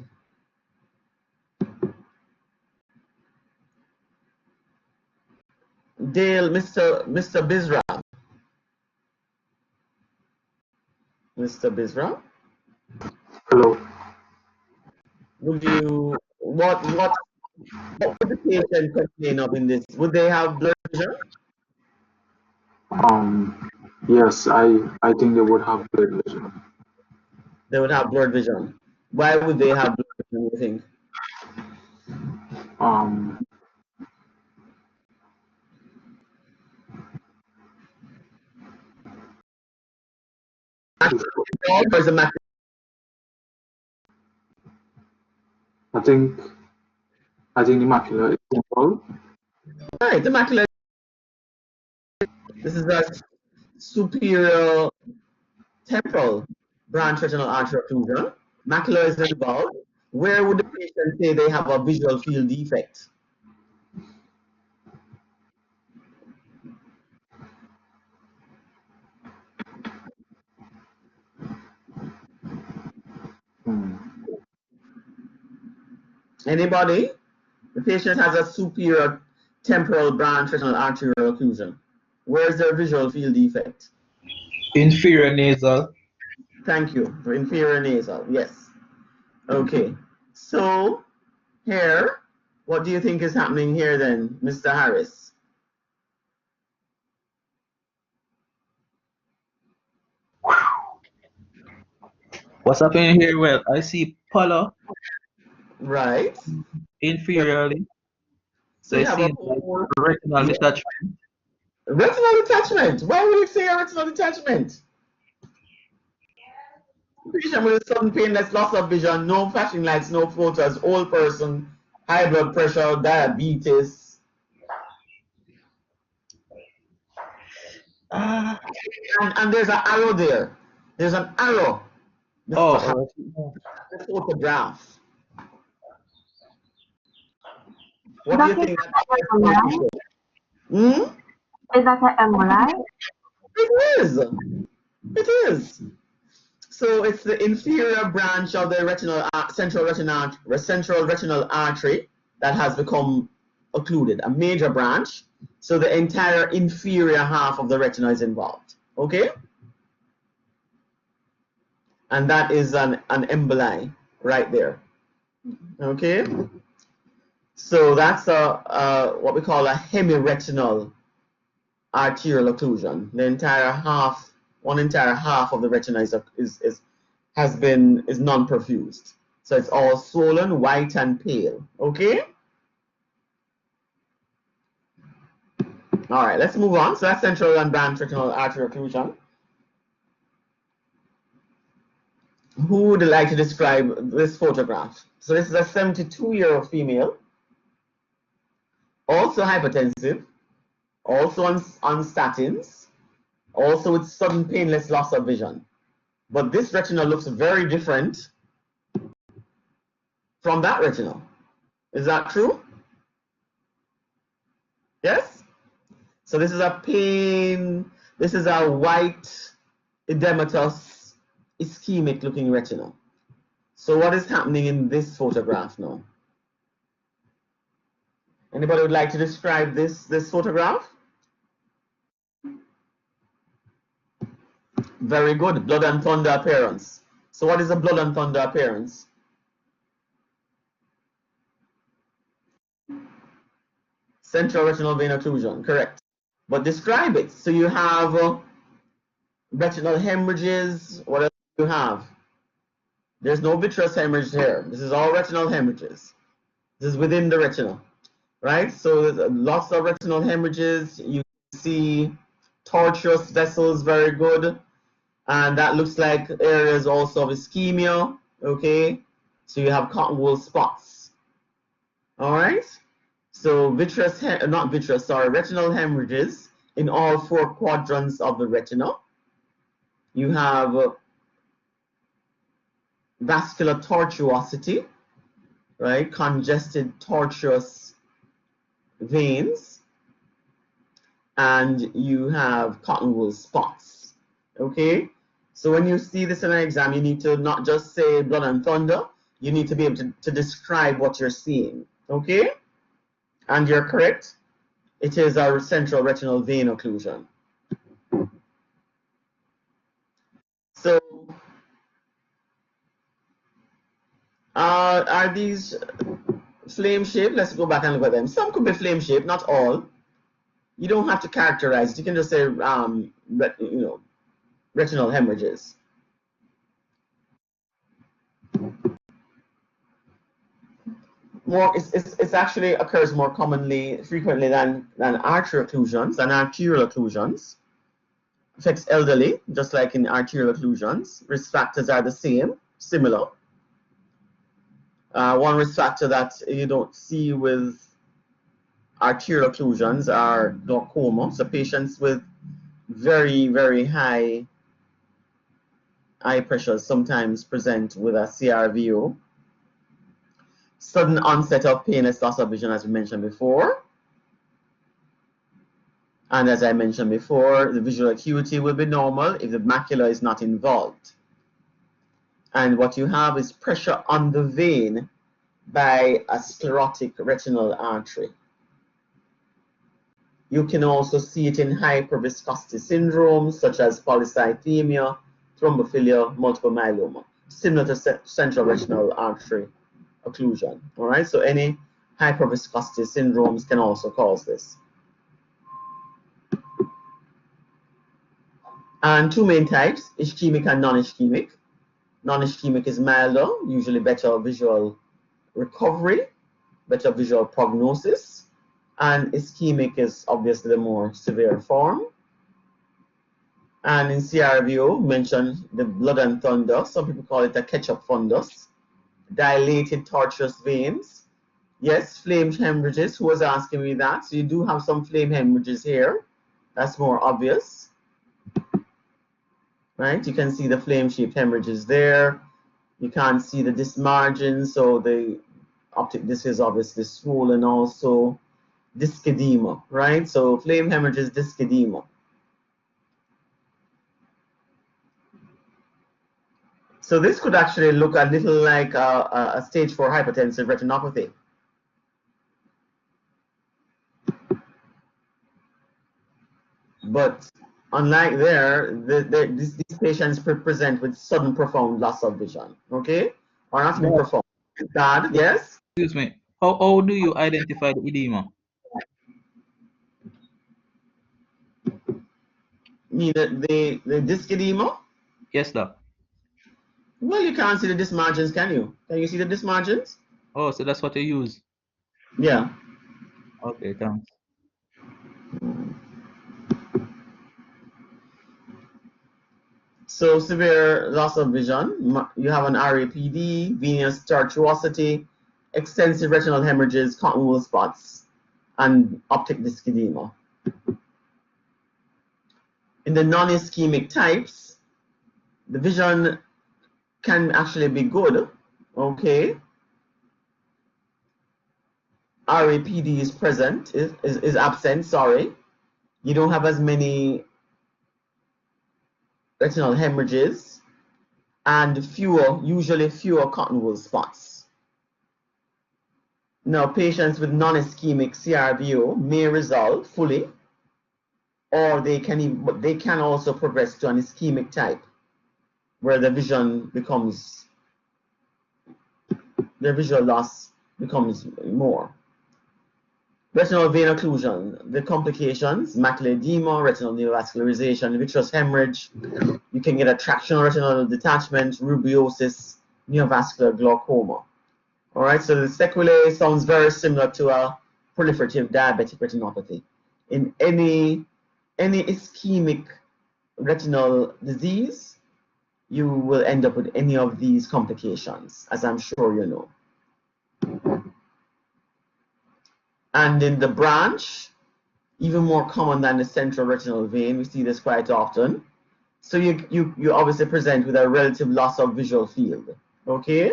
Dale, Mr. Bizra. Mr. Bizra? Hello. Would you, what would the patient complain of in this? Would they have blurred vision? Yes, I think they would have blurred vision. They would have blurred vision. Why would they have blurred vision, you think? Or is the macula? I think the macula is involved. Right, the macula. This is a superior temporal branch retinal artery occlusion. Macula is involved. Where would the patient say they have a visual field defect? Anybody? The patient has a superior temporal branch retinal arterial occlusion. Where is their visual field defect? Inferior nasal. Thank you. For inferior nasal, yes. Okay. So here, what do you think is happening here then, Mr. Harris? What's happening here? Well, I see pallor Right. inferiorly. So We it have a seems like retinal detachment. retinal detachment. Why would it say a retinal detachment? Patient with a sudden painless loss of vision, no flashing lights, no floaters, old person, high blood pressure, diabetes. And there's an arrow there. There's an arrow. Oh, The photograph. What do you think? Is that an emboli? It is. It is. So it's the inferior branch of the central retinal artery that has become occluded, a major branch. So the entire inferior half of the retina is involved. Okay? And that is an emboli right there. Okay? So that's what we call a hemiretinal arterial occlusion. The entire half, one entire half of the retina is non-perfused. So it's all swollen, white, and pale. Okay? All right, let's move on. So that's central and branch retinal arterial occlusion. Who would like to describe this photograph? So this is a 72-year-old female, also hypertensive, also on statins, also with sudden painless loss of vision. But this retina looks very different from that retina. Is that true? Yes? So this is a white, edematous, ischemic looking retina. So what is happening in this photograph now? Anybody would like to describe this photograph? Very good, blood and thunder appearance. So what is a blood and thunder appearance? Central retinal vein occlusion, correct. But describe it. So you have retinal hemorrhages, what else do you have? There's no vitreous hemorrhage here. This is all retinal hemorrhages. This is within the retina, right? So there's lots of retinal hemorrhages. You see tortuous vessels, very good. And that looks like areas also of ischemia, okay? So you have cotton wool spots, all right? So retinal hemorrhages in all 4 quadrants of the retina. You have vascular tortuosity, right? Congested tortuous veins. And you have cotton wool spots, okay? So when you see this in an exam, you need to not just say blood and thunder, you need to be able to describe what you're seeing, okay? And you're correct. It is a central retinal vein occlusion. So, are these flame shaped? Let's go back and look at them. Some could be flame shaped, not all. You don't have to characterize it. You can just say, retinal hemorrhages. It actually occurs more frequently than arterial occlusions and arterial occlusions. Affects elderly, just like in arterial occlusions. Risk factors are the same, similar. One risk factor that you don't see with arterial occlusions are glaucoma. So patients with very, very high eye pressures sometimes present with a CRVO. Sudden onset of painless loss of vision, as we mentioned before. And as I mentioned before, the visual acuity will be normal if the macula is not involved. And what you have is pressure on the vein by a sclerotic retinal artery. You can also see it in hyperviscosity syndromes such as polycythemia, thrombophilia, multiple myeloma, similar to central retinal artery occlusion. All right, so any hyperviscosity syndromes can also cause this. And 2 main types, ischemic and non-ischemic. Non-ischemic is milder, usually better visual recovery, better visual prognosis. And ischemic is obviously the more severe form. And in CRVO, mentioned the blood and thunder. Some people call it a ketchup fundus. Dilated tortuous veins. Yes, flame hemorrhages. Who was asking me that? So you do have some flame hemorrhages here. That's more obvious. Right? You can see the flame-shaped hemorrhages there. You can't see the disc margin, so the optic disc is obviously swollen also. Disc edema, right? So flame hemorrhages, disc edema. So this could actually look a little like a stage 4 hypertensive retinopathy. But unlike these patients present with sudden profound loss of vision, okay? Or not even profound. Bad, yes? Excuse me. How do you identify the edema? Mean the disc edema? Yes, doc. Well, you can't see the disc margins, can you? Can you see the disc margins? Oh, so that's what you use. Yeah. Okay, thanks. So severe loss of vision, you have an RAPD, venous tortuosity, extensive retinal hemorrhages, cotton wool spots, and optic disc edema. In the non-ischemic types, the vision can actually be good, okay? RAPD is present, is absent, sorry. You don't have as many retinal hemorrhages and usually fewer cotton wool spots. Now, patients with non-ischemic CRVO may resolve fully, or they can also progress to an ischemic type, where the visual loss becomes more. Retinal vein occlusion, the complications, macular edema, retinal neovascularization, vitreous hemorrhage. You can get a tractional retinal detachment, rubeosis, neovascular glaucoma. All right, so the sequelae sounds very similar to a proliferative diabetic retinopathy. In any ischemic retinal disease, you will end up with any of these complications, as I'm sure you know. And in the branch, even more common than the central retinal vein, we see this quite often. So you obviously present with a relative loss of visual field, okay?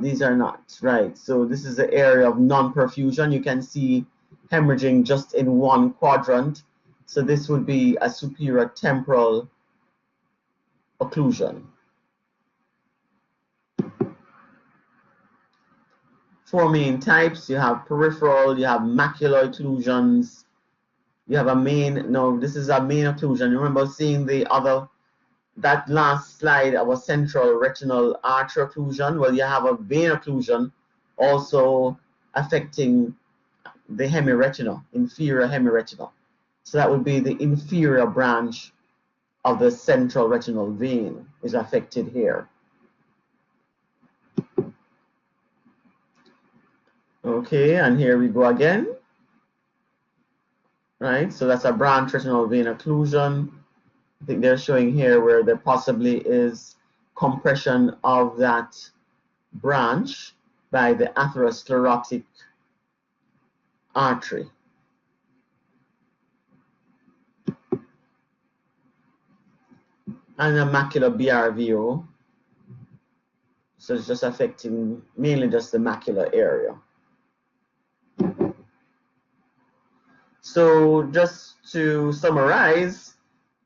These are not, right? So this is the area of non-perfusion. You can see hemorrhaging just in one quadrant. So this would be a superior temporal occlusion. Four main types. You have peripheral, you have macular occlusions, you have a main, no, this is a main occlusion. You remember seeing that last slide of a central retinal artery occlusion? Well, you have a vein occlusion also affecting the hemiretina, inferior hemiretina. So that would be the inferior branch of the central retinal vein is affected here. Okay, and here we go again. Right, so that's a branch retinal vein occlusion. I think they're showing here where there possibly is compression of that branch by the atherosclerotic artery. And a macular BRVO. So it's just affecting mainly just the macular area. So just to summarize,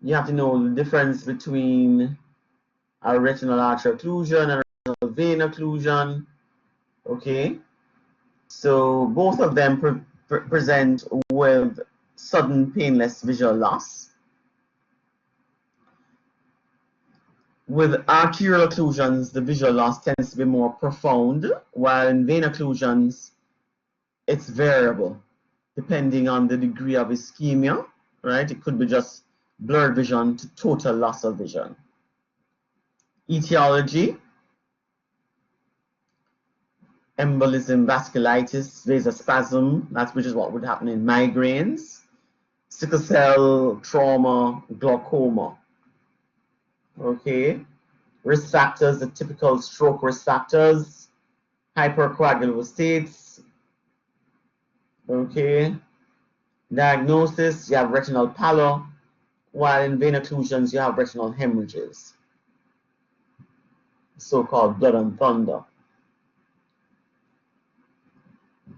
you have to know the difference between a retinal artery occlusion and a retinal vein occlusion. Okay, so both of them present with sudden painless visual loss. With arterial occlusions, the visual loss tends to be more profound, while in vein occlusions, it's variable depending on the degree of ischemia, right? It could be just blurred vision to total loss of vision. Etiology: embolism, vasculitis, vasospasm, which is what would happen in migraines, sickle cell, trauma, glaucoma. Okay, risk factors, the typical stroke risk factors, hypercoagulable states. Okay, diagnosis, you have retinal pallor, while in vein occlusions you have retinal hemorrhages, so-called blood and thunder.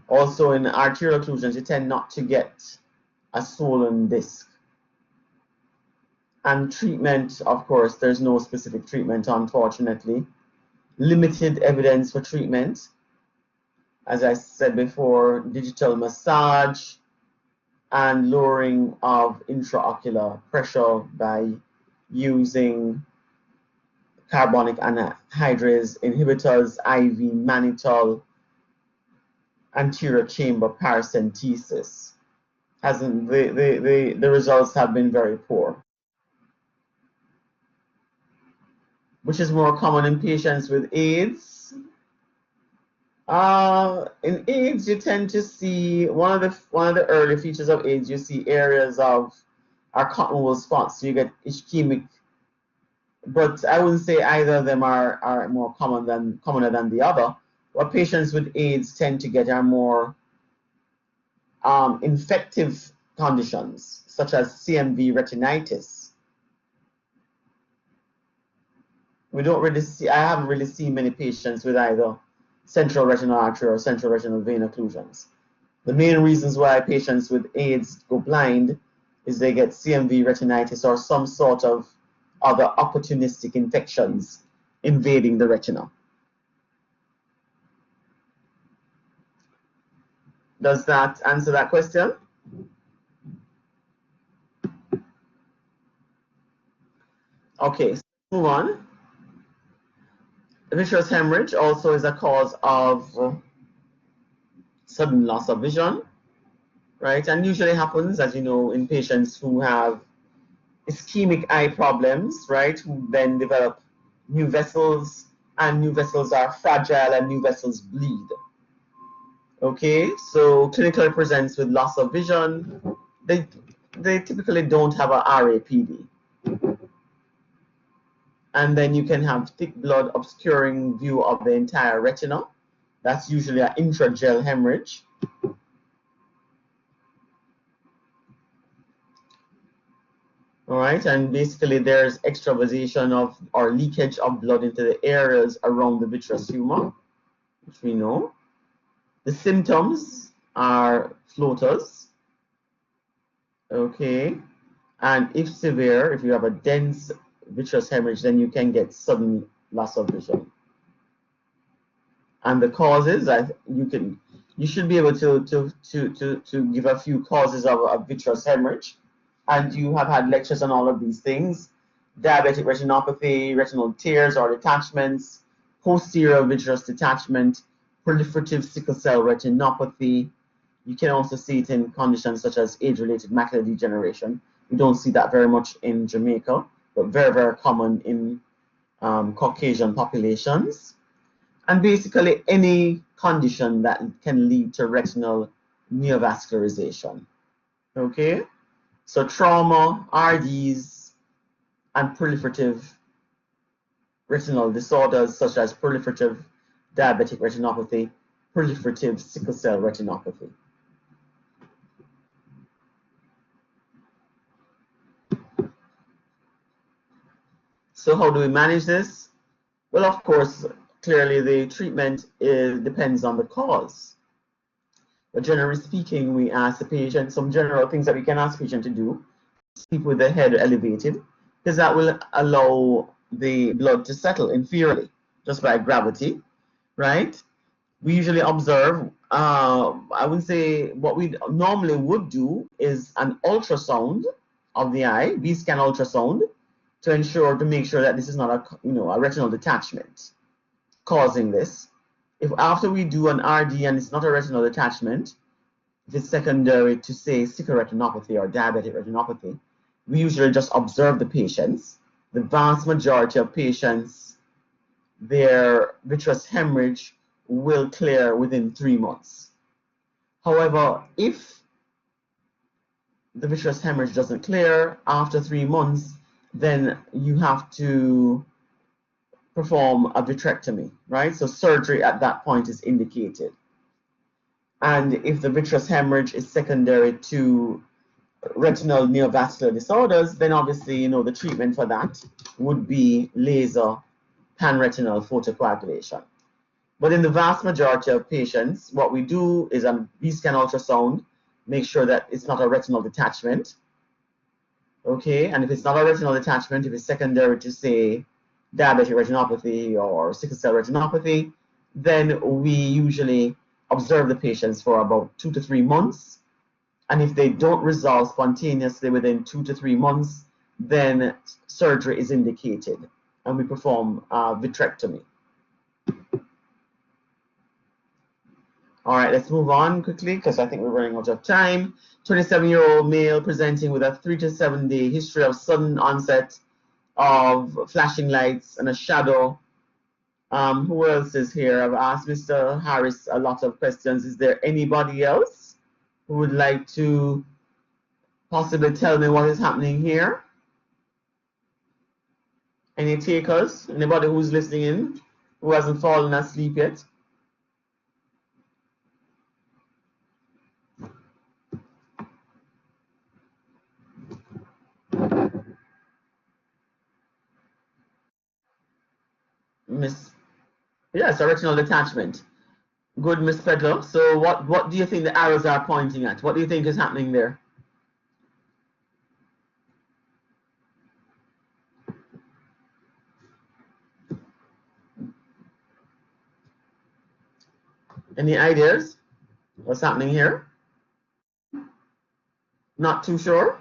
Also in arterial occlusions, you tend not to get a swollen disc. And treatment, of course, there's no specific treatment, unfortunately. Limited evidence for treatment. As I said before, digital massage and lowering of intraocular pressure by using carbonic anhydrase inhibitors, IV mannitol, anterior chamber paracentesis. The results have been very poor. Which is more common in patients with AIDS? In AIDS, you tend to see one of the early features of AIDS. You see areas of our cotton wool spots. So you get ischemic, but I wouldn't say either of them are more commoner than the other. What patients with AIDS tend to get are more infective conditions, such as CMV retinitis. We don't really see, I haven't really seen many patients with either central retinal artery or central retinal vein occlusions. The main reasons why patients with AIDS go blind is they get CMV retinitis or some sort of other opportunistic infections invading the retina. Does that answer that question? Okay, so move on. Visual hemorrhage also is a cause of sudden loss of vision, right? And usually happens, as you know, in patients who have ischemic eye problems, right? Who then develop new vessels, and new vessels are fragile and new vessels bleed. Okay, so clinically presents with loss of vision. They typically don't have a RAPD. And then you can have thick blood obscuring view of the entire retina. That's usually an intragel hemorrhage. All right, and basically there's extravasation of or leakage of blood into the areas around the vitreous humor, which we know. The symptoms are floaters. Okay, and if severe, if you have a dense vitreous hemorrhage, then you can get sudden loss of vision. And the causes, you should be able to give a few causes of a vitreous hemorrhage, and you have had lectures on all of these things: diabetic retinopathy, retinal tears or detachments, posterior vitreous detachment, proliferative sickle cell retinopathy. You can also see it in conditions such as age-related macular degeneration. We don't see that very much in Jamaica, but very, very common in Caucasian populations. And basically any condition that can lead to retinal neovascularization. Okay, so trauma, RDs, and proliferative retinal disorders such as proliferative diabetic retinopathy, proliferative sickle cell retinopathy. So how do we manage this? Well, of course, clearly the treatment depends on the cause. But generally speaking, we ask the patient some general things that we can ask the patient to do. Sleep with the head elevated, because that will allow the blood to settle inferiorly just by gravity, right? We usually observe, I would say what we normally would do is an ultrasound of the eye, B-scan ultrasound, to make sure that this is not a retinal detachment causing this. If after we do an RD and it's not a retinal detachment, if it's secondary to say sickle retinopathy or diabetic retinopathy, we usually just observe the patients. The vast majority of patients, their vitreous hemorrhage will clear within 3 months. However, if the vitreous hemorrhage doesn't clear after 3 months, then you have to perform a vitrectomy, right? So surgery at that point is indicated. And if the vitreous hemorrhage is secondary to retinal neovascular disorders, then obviously, the treatment for that would be laser panretinal photocoagulation. But in the vast majority of patients, what we do is a B-scan ultrasound, make sure that it's not a retinal detachment. Okay, and if it's not a retinal detachment, if it's secondary to, say, diabetic retinopathy or sickle cell retinopathy, then we usually observe the patients for about 2 to 3 months. And if they don't resolve spontaneously within 2 to 3 months, then surgery is indicated and we perform vitrectomy. All right, let's move on quickly because I think we're running out of time. 27-year-old male presenting with a 3 to 7 day history of sudden onset of flashing lights and a shadow. Who else is here? I've asked Mr. Harris a lot of questions. Is there anybody else who would like to possibly tell me what is happening here? Any takers? Anybody who's listening in who hasn't fallen asleep yet? Yes, a retinal detachment. Good, Miss Pedler. So what do you think the arrows are pointing at? What do you think is happening there? Any ideas? What's happening here? Not too sure?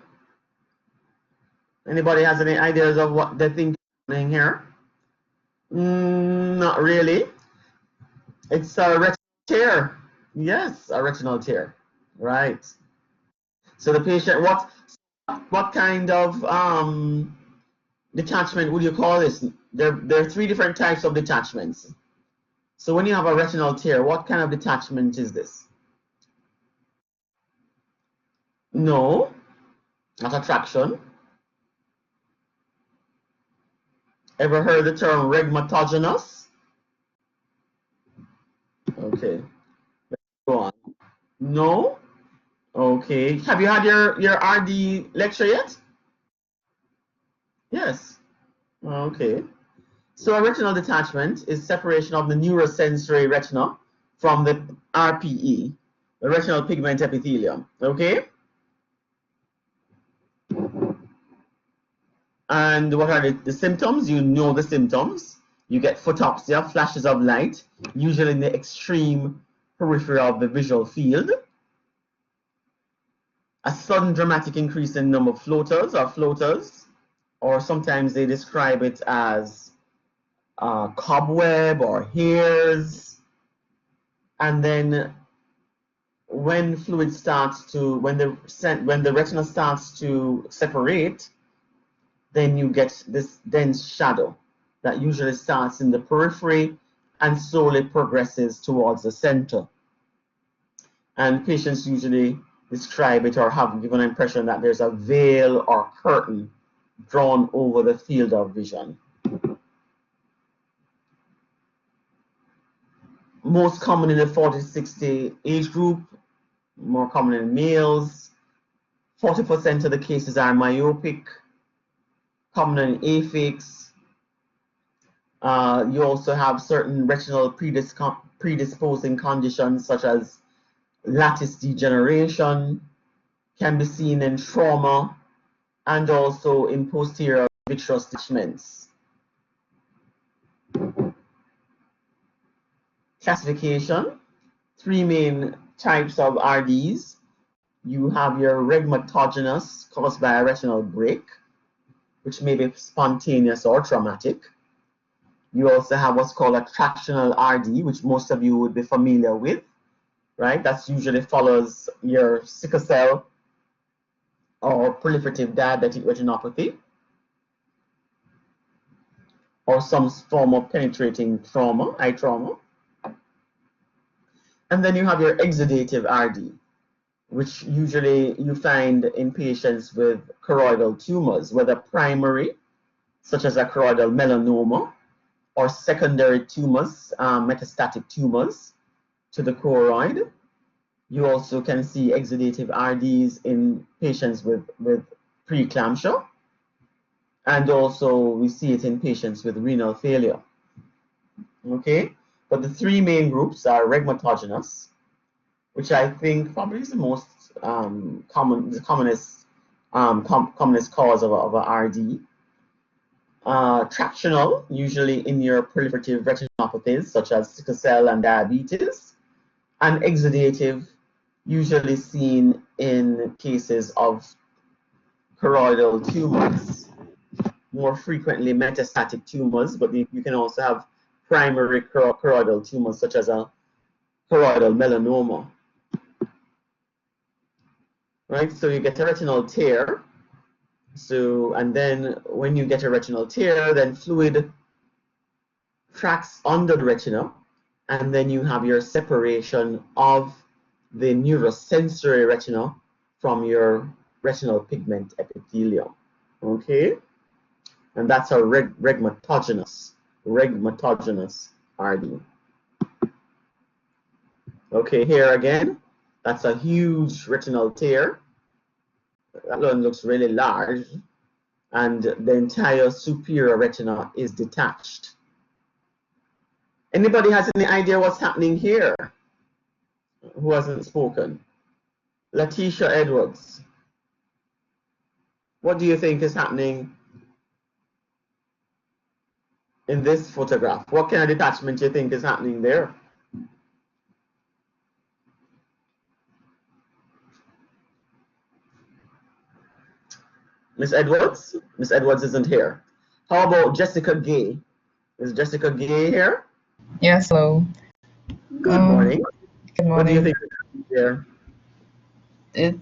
Anybody has any ideas of what they think is happening here? Not really. It's a retinal tear. Yes, a retinal tear. Right. So the patient, what kind of detachment would you call this? There are three different types of detachments. So when you have a retinal tear, what kind of detachment is this? No, not a traction. Ever heard the term regmatogenous? Okay, let's go on. No? Okay. Have you had your RD lecture yet? Yes. Okay. So a retinal detachment is separation of the neurosensory retina from the RPE, the retinal pigment epithelium. Okay? And what are the symptoms? You know the symptoms. You get photopsia, flashes of light, usually in the extreme periphery of the visual field. A sudden dramatic increase in number of floaters, or sometimes they describe it as cobweb or hairs. And then when fluid starts to, when the retina starts to separate, then you get this dense shadow that usually starts in the periphery and slowly progresses towards the center. And patients usually describe it or have given an impression that there's a veil or curtain drawn over the field of vision. Most common in the 40 to 60 age group, more common in males. 40% of the cases are myopic, common in aphics. You also have certain retinal predisposing conditions such as lattice degeneration, can be seen in trauma, and also in posterior vitreous detachments. Classification, three main types of RDs. You have your regmatogenous caused by a retinal break, which may be spontaneous or traumatic. You also have what's called a tractional RD, which most of you would be familiar with, right? That's usually follows your sickle cell or proliferative diabetic retinopathy, or some form of penetrating trauma, eye trauma. And then you have your exudative RD, which usually you find in patients with choroidal tumors, whether primary, such as a choroidal melanoma, or secondary tumors, metastatic tumors to the choroid. You also can see exudative RDs in patients with preeclampsia, and also we see it in patients with renal failure. Okay, but the three main groups are regmatogenous, which I think probably is the most commonest cause of a RD. Tractional, usually in your proliferative retinopathies such as sickle cell and diabetes, and exudative, usually seen in cases of choroidal tumors, more frequently metastatic tumors, but you can also have primary choroidal tumors such as a choroidal melanoma. Right, so you get a retinal tear. So, and then when you get a retinal tear, then fluid tracks under the retina, and then you have your separation of the neurosensory retina from your retinal pigment epithelium. Okay, and that's a regmatogenous RD. Okay, here again, that's a huge retinal tear. That one looks really large, and the entire superior retina is detached. Anybody has any idea what's happening here? Who hasn't spoken? Letitia Edwards. What do you think is happening in this photograph? What kind of detachment do you think is happening there? Miss Edwards? Miss Edwards isn't here. How about Jessica Gay? Is Jessica Gay here? Yes, hello. Good morning. Good morning. What do you think is happening there?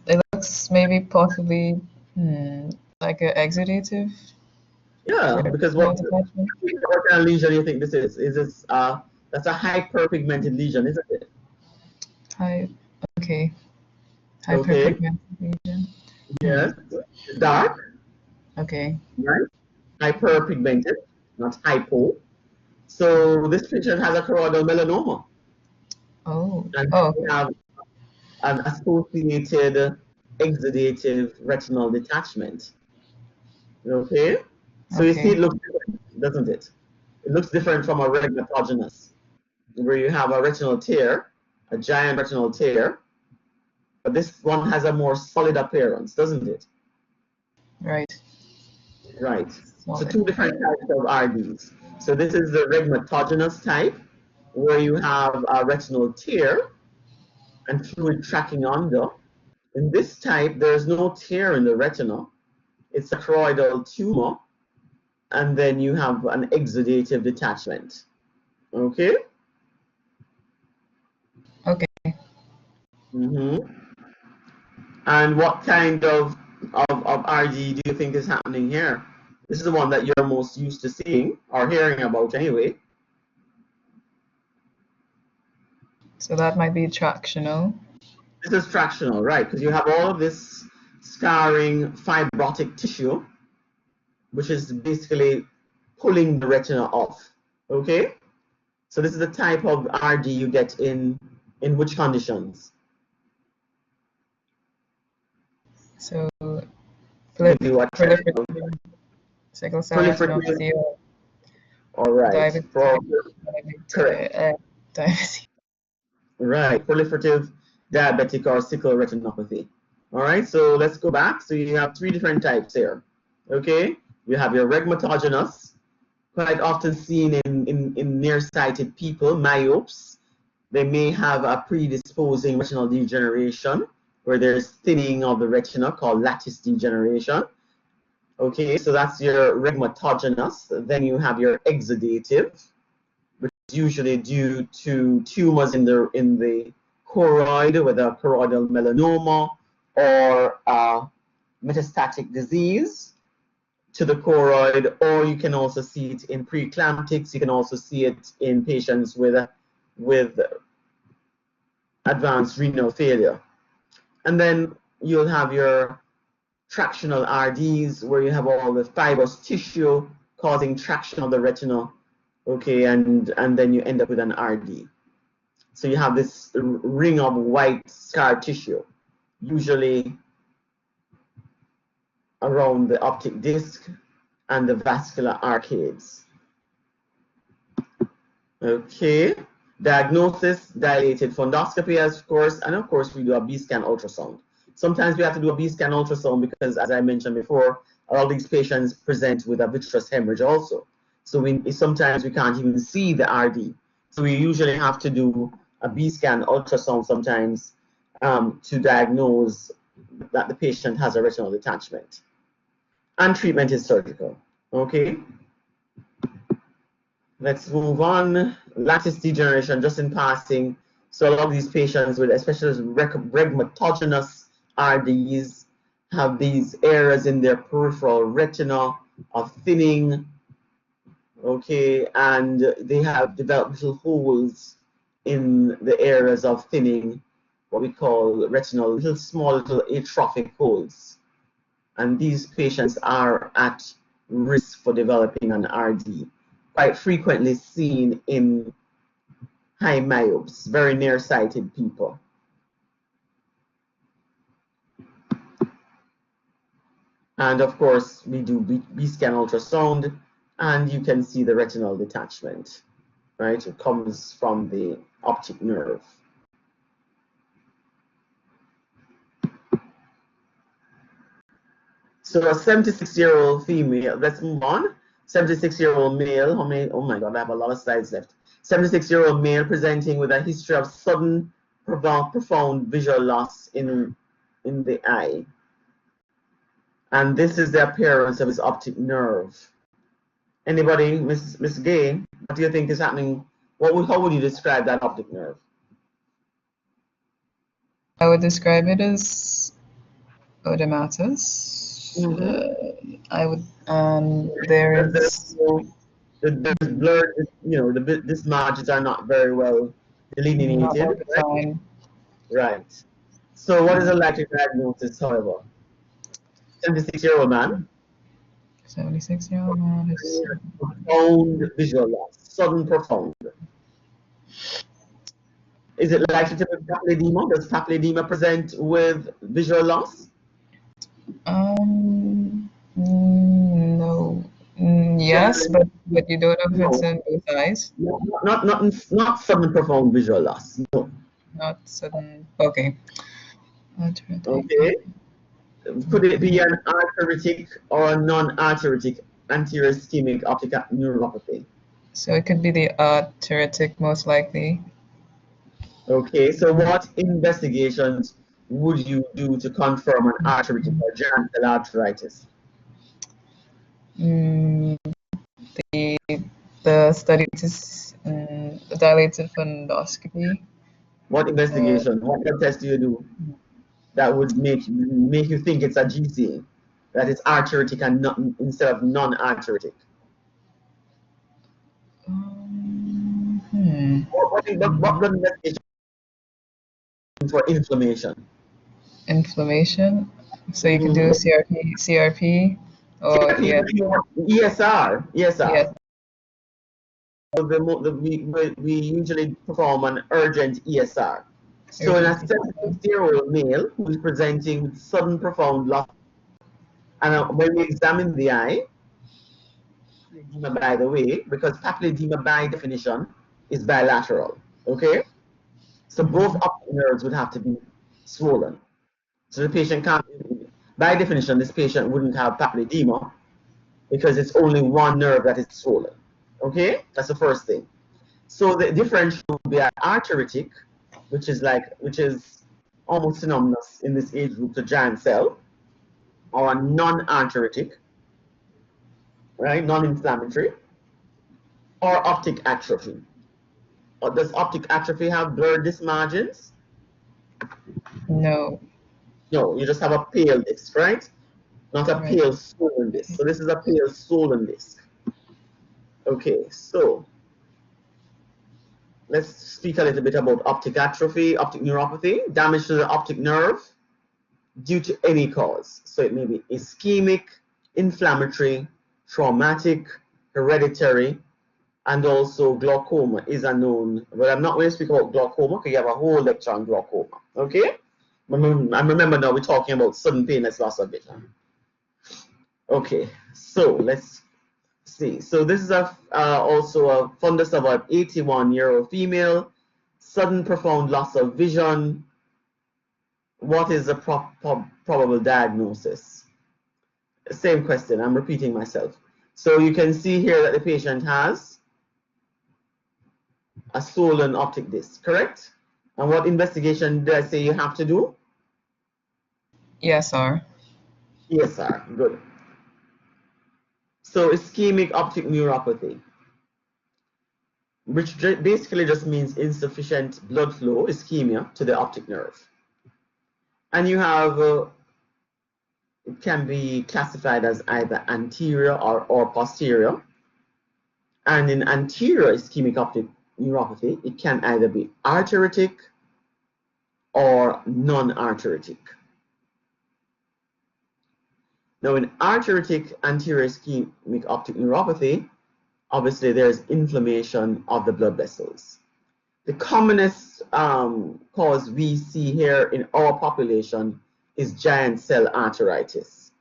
It looks maybe possibly like an exudative. Yeah, because what kind of lesion do you think this is? Is this that's a hyperpigmented lesion, isn't it? Okay. Okay. Hyperpigmented lesion. Yes. It's dark, Okay. right? Hyperpigmented, not hypo. So this patient has a choroidal melanoma. Oh. And Oh. we have an associated exudative retinal detachment. Okay? So you see Okay. it looks different, doesn't it? It looks different from a regmatogenous, where you have a retinal tear, a giant retinal tear, but this one has a more solid appearance, doesn't it? Right. Right. So Solid. two different types of RDs. So this is the regmatogenous type, where you have a retinal tear and fluid tracking under. In this type, there's no tear in the retina. It's a choroidal tumor, and then you have an exudative detachment. Okay? Okay. And what kind of RG do you think is happening here? This is the one that you're most used to seeing or hearing about anyway. So that might be tractional. This is tractional, right? Because you have all of this scarring fibrotic tissue, which is basically pulling the retina off. Okay? So this is the type of RD you get in which conditions? So Proliferative, sickle cell retinopathy, all right. diabetes. Right, proliferative diabetic or sickle retinopathy. All right, so let's go back. So you have three different types here. Okay, you have your regmatogenous, quite often seen in nearsighted people, myopes. They may have a predisposing retinal degeneration where there's thinning of the retina called lattice degeneration. Okay, so that's your regmatogenous. Then you have your exudative, which is usually due to tumors in the choroid, whether choroidal melanoma or metastatic disease to the choroid, or you can also see it in preeclamptics. You can also see it in patients with advanced renal failure. And then you'll have your tractional RDs, where you have all the fibrous tissue causing traction of the retina, okay, and then you end up with an RD. So you have this ring of white scar tissue, usually around the optic disc and the vascular arcades. Okay, diagnosis, dilated fundoscopy, of course, and of course we do a B-scan ultrasound. Sometimes we have to do a B-scan ultrasound because, as I mentioned before, all these patients present with a vitreous hemorrhage also. So sometimes we can't even see the RD. So we usually have to do a B-scan ultrasound sometimes to diagnose that the patient has a retinal detachment. And treatment is surgical. Okay. Let's move on. Lattice degeneration, just in passing. So a lot of these patients with, especially regmatogenous RDs, have these areas in their peripheral retina of thinning, okay, and they have developed little holes in the areas of thinning, what we call retinal, small little atrophic holes. And these patients are at risk for developing an RD, quite frequently seen in high myopes, very nearsighted people. And of course, we do B-scan ultrasound, and you can see the retinal detachment, right? It comes from the optic nerve. So a 76-year-old female, let's move on. 76-year-old male, how many? Oh my God, I have a lot of slides left. 76-year-old male presenting with a history of sudden, profound visual loss in the eye. And this is the appearance of his optic nerve. Anybody, Miss Gay, what do you think is happening? How would you describe that optic nerve? I would describe it as oedematous. I would, there is There's blurred, these margins are not very well not well delineated, right? defined. Right. So what is a likely diagnosis, however? 76-year-old man, 76-year-old man is. profound visual loss, sudden profound. Is it likely to be papilledema? Does papilledema present with visual loss? No. Yes, but you don't know if it's No, in both eyes. not sudden profound visual loss. No. Not sudden. Okay. Okay. Could it be an arteritic or a non-arteritic anterior ischemic optic neuropathy? So it could be the arteritic, most likely. Okay, so what investigations would you do to confirm an arteritic or giant cell arteritis? The study is dilated fundoscopy. What investigation? What blood test do you do that would make you think it's a GC, that it's arteritic and not instead of non-arteritic? What blood investigation for inflammation? Inflammation. So you could do CRP, or ESR. yes. We usually perform an urgent ESR. So in a 76-year-old male who is presenting with sudden profound loss, and when we examine the eye, papilledema, by the way, because papilledema by definition is bilateral, okay? So both optic nerves would have to be swollen. So the patient can't, by definition, this patient wouldn't have papilledema because it's only one nerve that is swollen, okay? That's the first thing. So the differential would be an arteritic, which is almost synonymous in this age group to giant cell, or a non-arteritic, right, non-inflammatory, or optic atrophy. Does optic atrophy have blurred disc margins? No. No, you just have a pale disc, right? Not a pale swollen disc. So this is a pale swollen disc. Okay, so let's speak a little bit about optic atrophy, optic neuropathy, damage to the optic nerve due to any cause. So it may be ischemic, inflammatory, traumatic, hereditary, and also glaucoma is a known. But I'm not going to speak about glaucoma because you have a whole lecture on glaucoma. Okay? And remember now we're talking about sudden painless loss of vision. Okay, so let's see. So this is also a fundus of an 81-year-old female, sudden profound loss of vision. What is the probable diagnosis? Same question, I'm repeating myself. So you can see here that the patient has a swollen optic disc, correct? And what investigation did I say you have to do? ESR. ESR, good. So ischemic optic neuropathy, which basically just means insufficient blood flow, ischemia, to the optic nerve. And you have, it can be classified as either anterior or posterior. And in anterior ischemic optic neuropathy, it can either be arteritic or non-arteritic. Now, in arteritic anterior ischemic optic neuropathy, obviously there's inflammation of the blood vessels. The commonest cause we see here in our population is giant cell arteritis.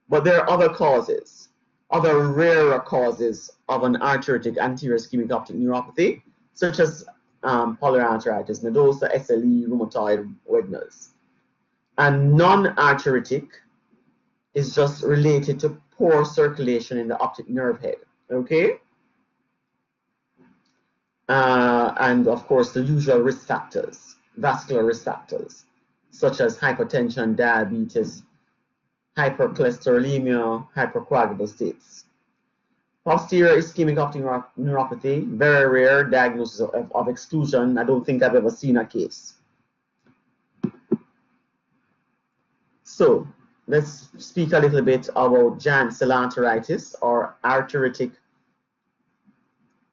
But there are other causes, other rarer causes of an arteritic anterior ischemic optic neuropathy, such as polyarteritis nodosa, SLE, rheumatoid Wegener's. And non-arteritic is just related to poor circulation in the optic nerve head, okay? And of course, the usual risk factors, vascular risk factors, such as hypertension, diabetes, hypercholesterolemia, hypercoagulable states. Posterior ischemic optic neuropathy, very rare diagnosis of exclusion. I don't think I've ever seen a case. So let's speak a little bit about giant cell arteritis or arteritic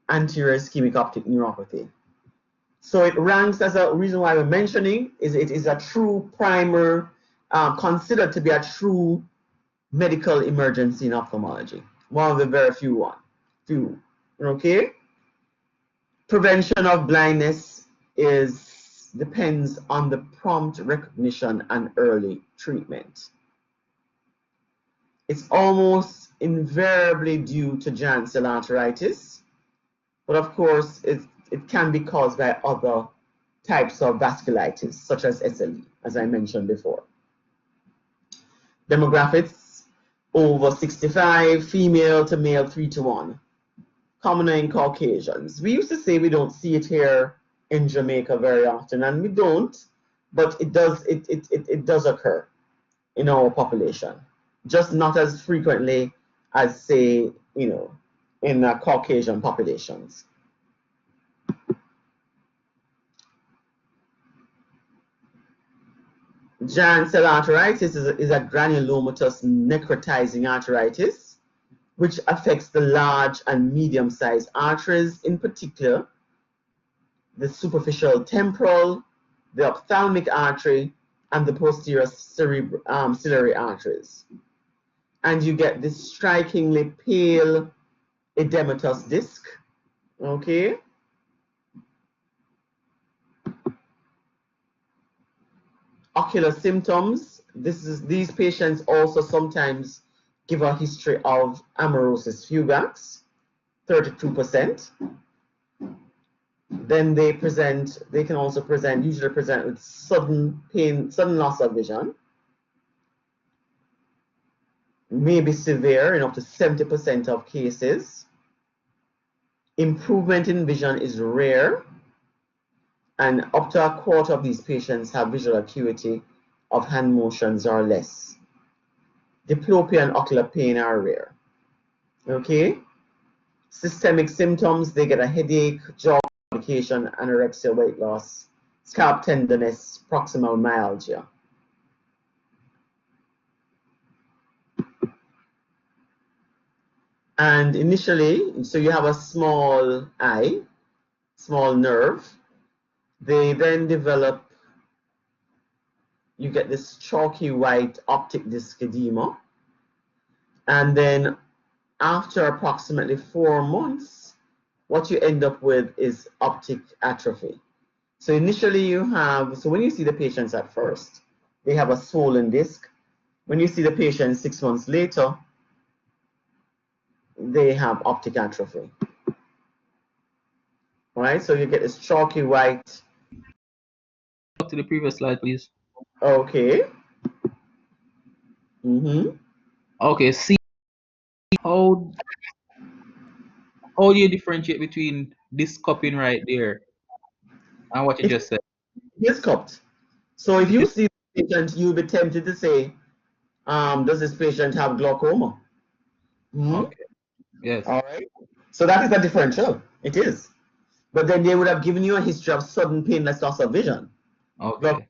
anterior ischemic optic neuropathy. So it ranks as a reason why we're mentioning is it is a true primer, considered to be a true medical emergency in ophthalmology. One of the very few. Okay. Prevention of blindness depends on the prompt recognition and early treatment. It's almost invariably due to giant cell arteritis, but of course it can be caused by other types of vasculitis, such as SLE, as I mentioned before. Demographics: over 65, female to male 3:1. Commoner in Caucasians. We used to say we don't see it here in Jamaica very often, and we don't, but it does occur in our population, just not as frequently as, say, in Caucasian populations. Giant cell arteritis is a granulomatous necrotizing arteritis which affects the large and medium-sized arteries, in particular the superficial temporal, the ophthalmic artery, and the posterior ciliary arteries. And you get this strikingly pale edematous disc. Okay. Ocular symptoms. These patients also sometimes give a history of amaurosis fugax, 32%. Then they can also usually present with sudden pain, sudden loss of vision, may be severe in up to 70% of cases. Improvement in vision is rare, and up to a quarter of these patients have visual acuity of hand motions or less. Diplopia and ocular pain are rare. Okay. Systemic symptoms: they get a headache, jaw complication, anorexia, weight loss, scalp tenderness, proximal myalgia. And initially, so you have a small eye, small nerve. They then develop, you get this chalky white optic disc edema. And then after approximately 4 months, what you end up with is optic atrophy. So initially so when you see the patients at first, they have a swollen disc. When you see the patient 6 months later, they have optic atrophy. All right, so you get this chalky white. Go to the previous slide, please. Okay. Okay, see how do you differentiate between this cupping right there and what you just said? It's cupped. So if you see the patient, you'll be tempted to say, does this patient have glaucoma? Okay. Yes. All right. So that is a differential. It is. But then they would have given you a history of sudden painless loss of vision. Okay.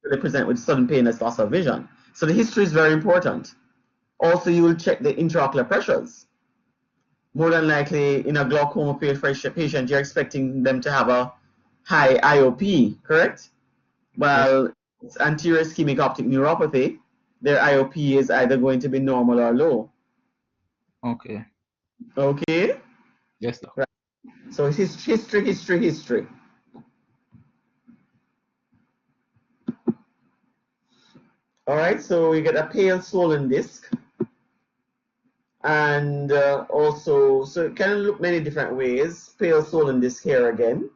They present with sudden painless loss of vision. So the history is very important. Also, you will check the intraocular pressures. More than likely, in a glaucoma patient, you're expecting them to have a high IOP, correct? Well, it's anterior ischemic optic neuropathy. Their IOP is either going to be normal or low. Okay. Okay? Yes, sir. Right. So it's history. All right, so we get a pale swollen disc. And also, so it can look many different ways. Pale swollen disc here again.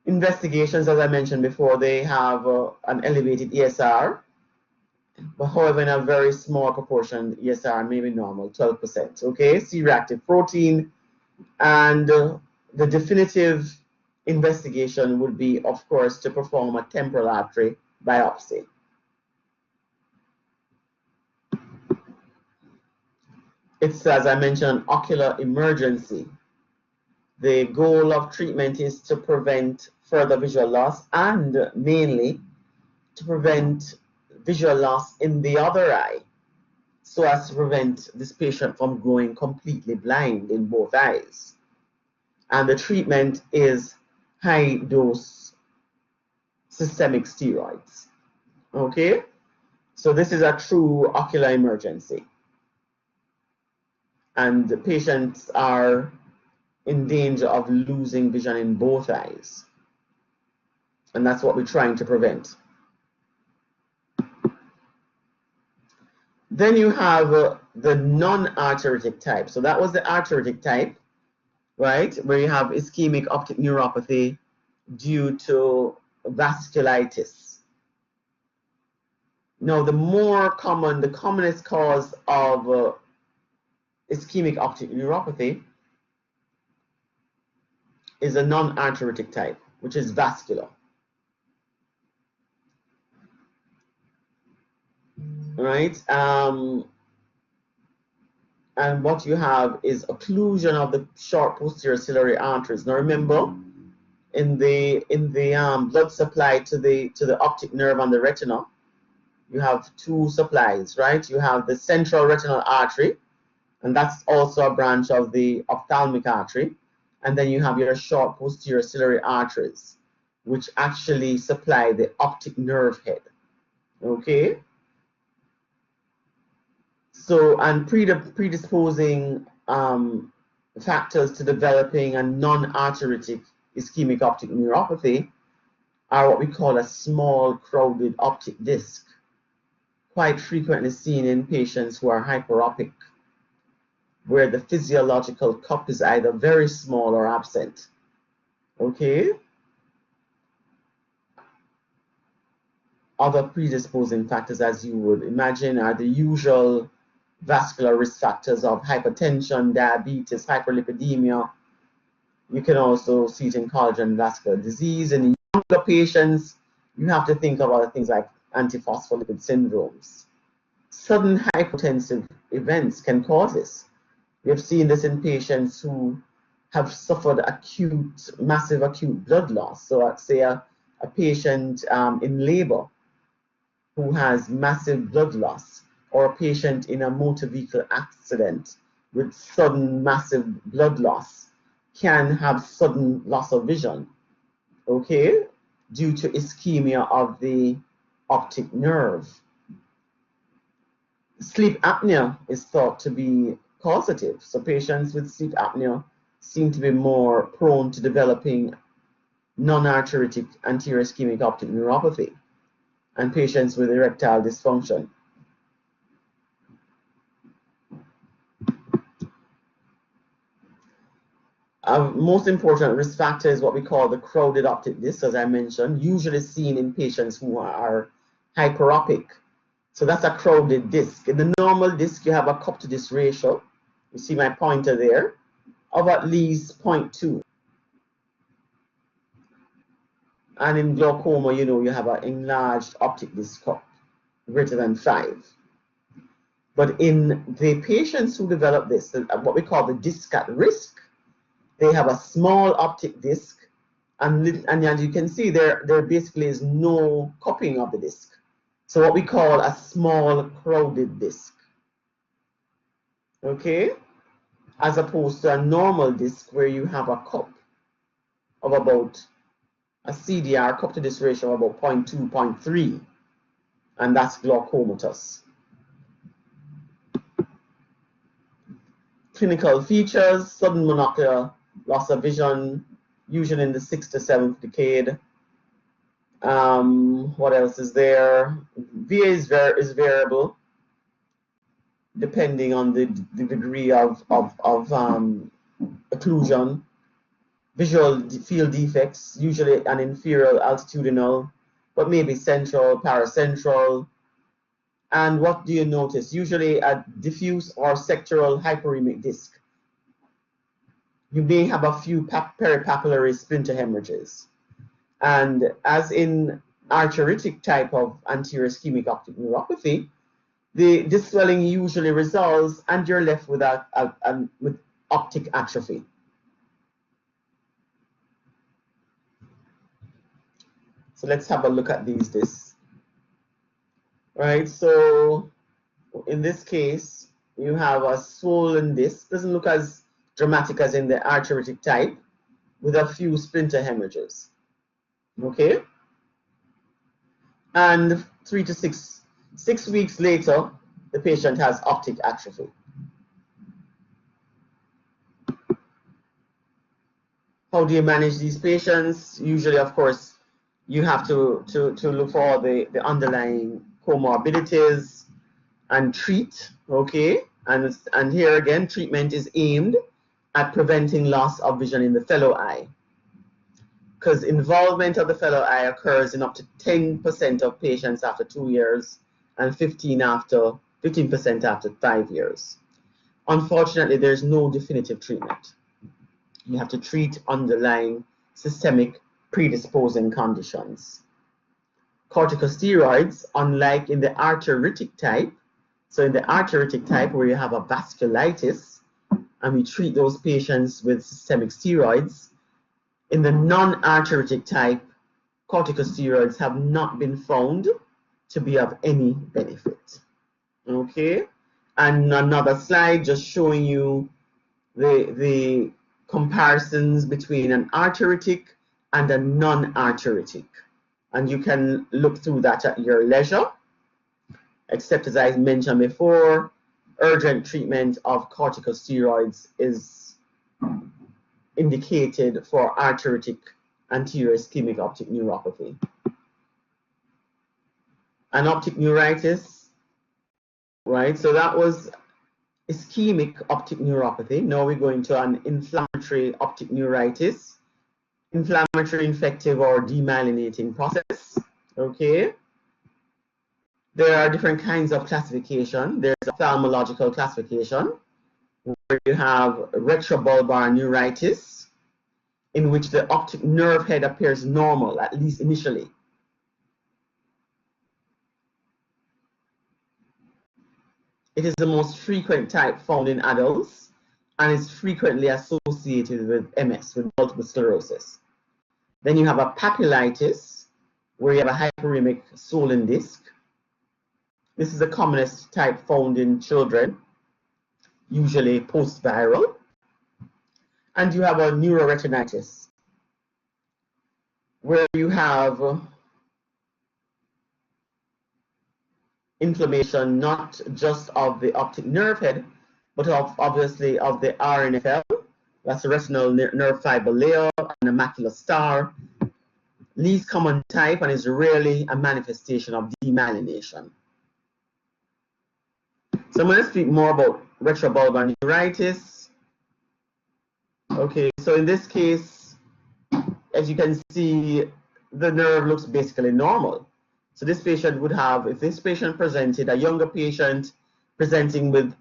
Investigations, as I mentioned before, they have an elevated ESR. But however, in a very small proportion, ESR may be normal, 12%. Okay, C-reactive protein. And the definitive investigation would be, of course, to perform a temporal artery biopsy. It's, as I mentioned, ocular emergency. The goal of treatment is to prevent further visual loss and mainly to prevent visual loss in the other eye so as to prevent this patient from going completely blind in both eyes. And the treatment is high dose systemic steroids. Okay, so this is a true ocular emergency, and the patients are in danger of losing vision in both eyes, and that's what we're trying to prevent. Then you have the non-arteritic type. So that was the arteritic type, right, where you have ischemic optic neuropathy due to vasculitis. Now, the commonest cause of ischemic optic neuropathy is a non-arteritic type, which is vascular. Right? And what you have is occlusion of the short posterior ciliary arteries. Now remember, in the blood supply to the optic nerve and the retina, you have two supplies, right? You have the central retinal artery, and that's also a branch of the ophthalmic artery. And then you have your short posterior ciliary arteries, which actually supply the optic nerve head. Okay? So, and predisposing factors to developing a non-arteritic ischemic optic neuropathy are what we call a small crowded optic disc, quite frequently seen in patients who are hyperopic, where the physiological cup is either very small or absent. Okay? Other predisposing factors, as you would imagine, are the usual vascular risk factors of hypertension, diabetes, hyperlipidemia. You can also see it in collagen vascular disease. In younger patients, you have to think about things like antiphospholipid syndromes. Sudden hypotensive events can cause this. We have seen this in patients who have suffered massive acute blood loss. So let's say a patient in labor who has massive blood loss, or a patient in a motor vehicle accident with sudden massive blood loss can have sudden loss of vision, okay, due to ischemia of the optic nerve. Sleep apnea is thought to be causative. So patients with sleep apnea seem to be more prone to developing non-arteritic anterior ischemic optic neuropathy, and patients with erectile dysfunction. Most important risk factor is what we call the crowded optic disc, as I mentioned, usually seen in patients who are hyperopic. So that's a crowded disc. In the normal disc, you have a cup to disc ratio. You see my pointer there, of at least 0.2. And in glaucoma, you know, you have an enlarged optic disc cup greater than 5. But in the patients who develop this, what we call the disc at risk, they have a small optic disc, and as you can see, there basically is no cupping of the disc. So what we call a small crowded disc, okay? As opposed to a normal disc where you have a cup of about a CDR, cup to disc ratio of about 0.2, 0.3, and that's glaucomatous. Clinical features: sudden monocular loss of vision, usually in the 6th to 7th decade. What else is there? VA is variable depending on the degree of occlusion. Visual field defects, usually an inferior altitudinal, but maybe central, paracentral. And what do you notice? Usually a diffuse or sectoral hyperemic disc. You may have a few peripapillary splinter hemorrhages. And as in arteritic type of anterior ischemic optic neuropathy, the swelling usually resolves and you're left with with optic atrophy. So let's have a look at these discs. right? So in this case, you have a swollen disc. Doesn't look as dramatic as in the arteritic type, with a few splinter hemorrhages. Okay, and 3 to 6 weeks later, the patient has optic atrophy. How do you manage these patients? Usually, of course, you have to look for the underlying comorbidities and treat, okay? And here again, treatment is aimed at preventing loss of vision in the fellow eye, because involvement of the fellow eye occurs in up to 10% of patients after 2 years and 15% after 5 years. Unfortunately, there's no definitive treatment. You have to treat underlying systemic predisposing conditions. Corticosteroids, unlike in the arteritic type, so in the arteritic type where you have a vasculitis and we treat those patients with systemic steroids, in the non-arteritic type, corticosteroids have not been found to be of any benefit. Okay, and another slide just showing you the comparisons between an arteritic and a non-arteritic, and you can look through that at your leisure, except as I mentioned before, urgent treatment of corticosteroids is indicated for arteritic anterior ischemic optic neuropathy. And optic neuritis, right? So that was ischemic optic neuropathy. Now we're going to an inflammatory optic neuritis, inflammatory, infective, or demyelinating process. Okay. There are different kinds of classification. There's ophthalmological classification, where you have retrobulbar neuritis, in which the optic nerve head appears normal, at least initially. It is the most frequent type found in adults and is frequently associated with MS, with multiple sclerosis. Then you have a papillitis, where you have a hyperemic swollen disc. This is the commonest type found in children, usually post-viral. And you have a neuroretinitis, where you have inflammation not just of the optic nerve head, but obviously of the RNFL, that's the retinal nerve fiber layer, and the macular star. Least common type and is rarely a manifestation of demyelination. So I'm going to speak more about retrobulbar neuritis. Okay, so in this case, as you can see, the nerve looks basically normal. So this patient would have, if this patient presented, a younger patient presenting with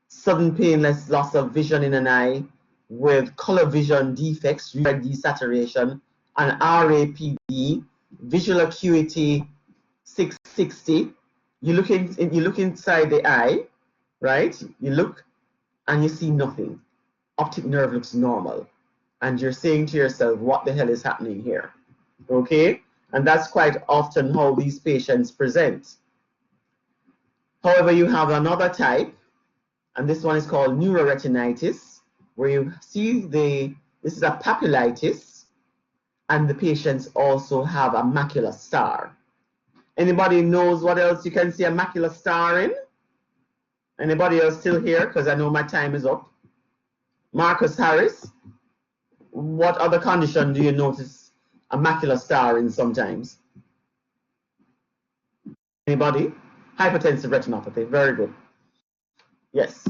sudden painless loss of vision in an eye with color vision defects, red desaturation, and RAPD, visual acuity 660. You look inside the eye, right? You look and you see nothing. Optic nerve looks normal. And you're saying to yourself, what the hell is happening here? Okay? And that's quite often how these patients present. However, you have another type, and this one is called neuroretinitis, where you see this is a papillitis, and the patients also have a macular star. Anybody knows what else you can see a macular star in? Anybody else still here? Because I know my time is up. Marcus Harris, what other condition do you notice a macular star in sometimes? Anybody? Hypertensive retinopathy. Very good. Yes.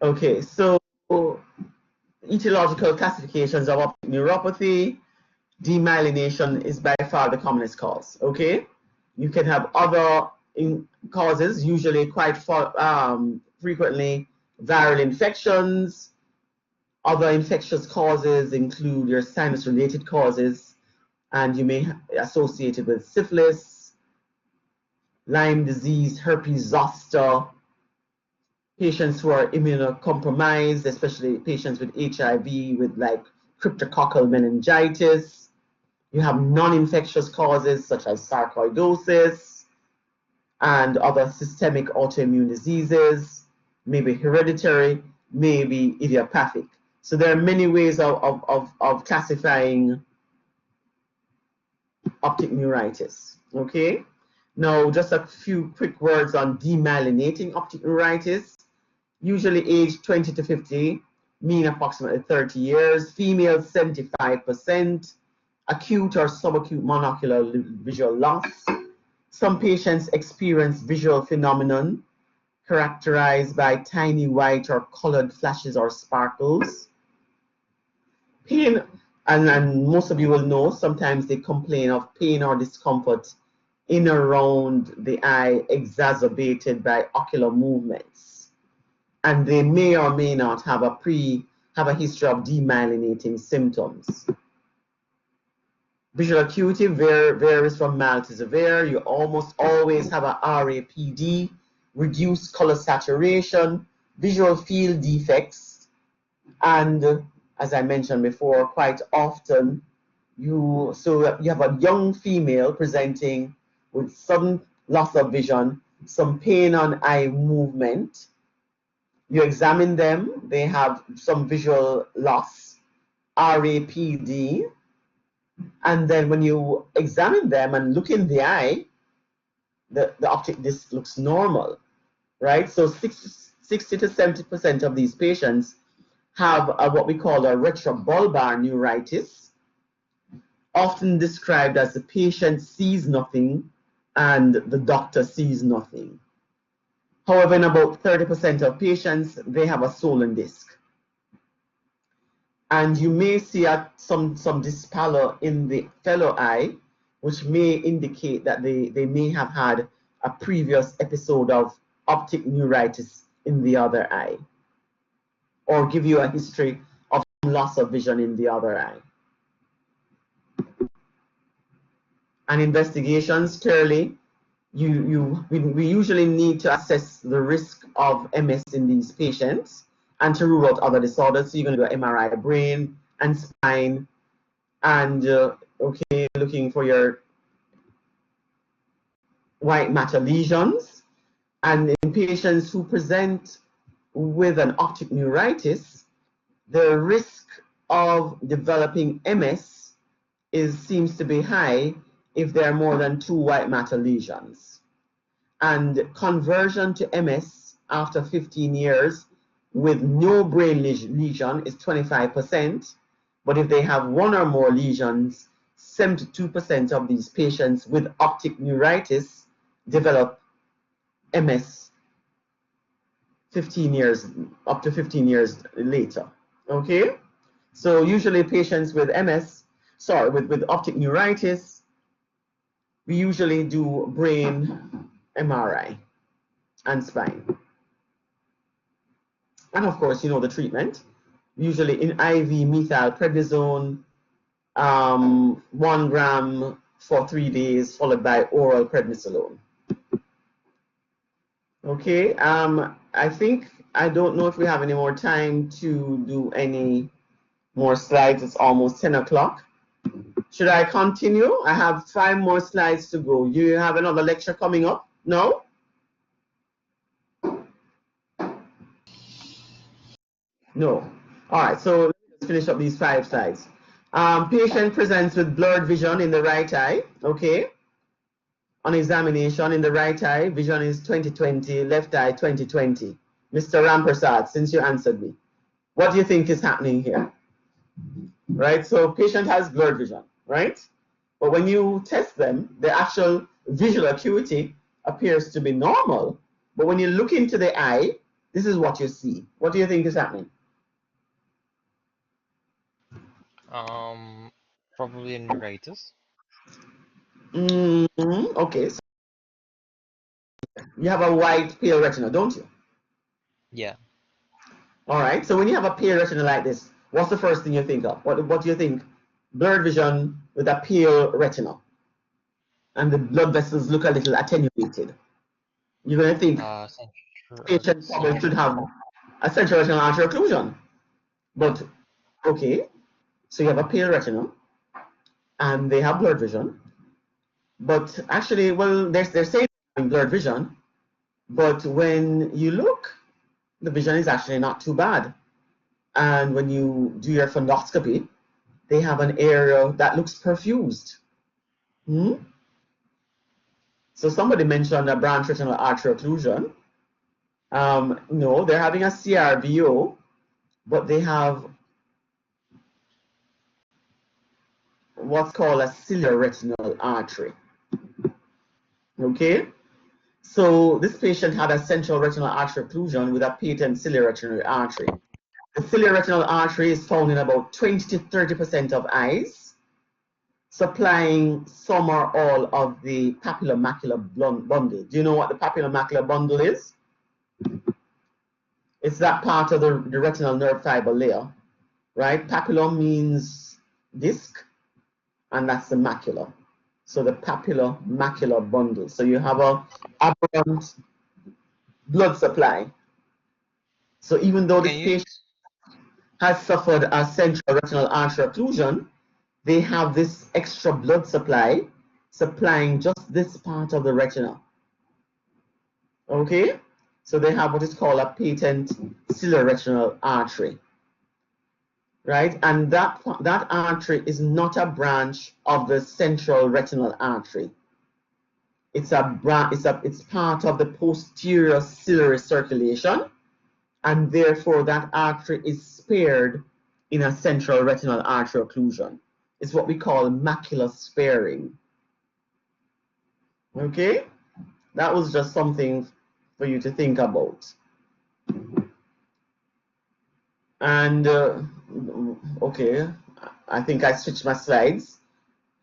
Okay, so etiological classifications of optic neuropathy. Demyelination is by far the commonest cause. Okay, you can have other causes, usually quite frequently viral infections. Other infectious causes include your sinus-related causes, and you may associate it with syphilis, Lyme disease, herpes zoster, patients who are immunocompromised, especially patients with HIV, with like cryptococcal meningitis. You have non-infectious causes such as sarcoidosis, and other systemic autoimmune diseases, maybe hereditary, maybe idiopathic. So there are many ways of classifying optic neuritis. Okay. Now, just a few quick words on demyelinating optic neuritis. Usually age 20 to 50, mean approximately 30 years. Females 75%. Acute or subacute monocular visual loss. Some patients experience visual phenomenon characterized by tiny white or colored flashes or sparkles. Pain, and most of you will know, sometimes they complain of pain or discomfort in or around the eye exacerbated by ocular movements. And they may or may not have a history of demyelinating symptoms. Visual acuity varies from mild to severe. You almost always have a RAPD, reduced color saturation, visual field defects, and as I mentioned before, quite often you have a young female presenting with sudden loss of vision, some pain on eye movement. You examine them, they have some visual loss, RAPD, and then when you examine them and look in the eye, the optic disc looks normal, right? So 60 to 70% of these patients have what we call a retrobulbar neuritis, often described as the patient sees nothing and the doctor sees nothing. However, in about 30% of patients, they have a swollen disc. And you may see some dyspallor in the fellow eye, which may indicate that they may have had a previous episode of optic neuritis in the other eye, or give you a history of loss of vision in the other eye. And investigations, clearly, we usually need to assess the risk of MS in these patients and to rule out other disorders. So you're going to do an MRI of brain and spine, and okay, looking for your white matter lesions. And in patients who present with an optic neuritis, the risk of developing MS seems to be high if there are more than 2 white matter lesions. And conversion to MS after 15 years with no brain lesion is 25%, but if they have 1 or more lesions, 72% of these patients with optic neuritis develop MS 15 years, up to 15 years later. Okay? So usually patients with with optic neuritis, we usually do brain MRI and spine. And of course, you know the treatment. Usually in IV methylprednisone, 1 gram for 3 days, followed by oral prednisolone. Okay, I don't know if we have any more time to do any more slides. It's almost 10 o'clock. Should I continue? I have 5 more slides to go. You have another lecture coming up? No? No. All right, so let's finish up these 5 slides. Patient presents with blurred vision in the right eye. Okay. On examination in the right eye, vision is 20/20, left eye 20/20. Mr. Rampersad, since you answered me, what do you think is happening here? Right, so patient has blurred vision, right? But when you test them, the actual visual acuity appears to be normal. But when you look into the eye, this is what you see. What do you think is happening? Probably neuritis. Okay, so you have a white pale retina, don't you? Yeah. All right, so when you have a pale retina like this, what's the first thing you think of? What do you think? Blurred vision with a pale retina, and the blood vessels look a little attenuated. You're going to think patient probably should have a central retinal artery occlusion. But okay, so you have a pale retina, and they have blurred vision. But actually, well, they're saying having blurred vision, but when you look, the vision is actually not too bad. And when you do your fundoscopy, they have an area that looks perfused. So somebody mentioned a branch retinal artery occlusion. No, they're having a CRVO, but they have what's called a ciliary retinal artery. Okay, so this patient had a central retinal artery occlusion with a patent ciliary retinal artery. The ciliary retinal artery is found in about 20 to 30% of eyes, supplying some or all of the papillomacular bundle. Do you know what the papillomacular bundle is? It's that part of the retinal nerve fiber layer, right? Papillum means disc, and that's the macula. So the papillomacular bundle. So you have a aberrant blood supply. So even though this patient has suffered a central retinal artery occlusion, they have this extra blood supply supplying just this part of the retina. Okay, so they have what is called a patent ciliary retinal artery, right? And that artery is not a branch of the central retinal artery. It's part of the posterior ciliary circulation, and therefore that artery is spared in a central retinal artery occlusion. It's what we call macular sparing. Okay, that was just something for you to think about. And okay, I think I switched my slides.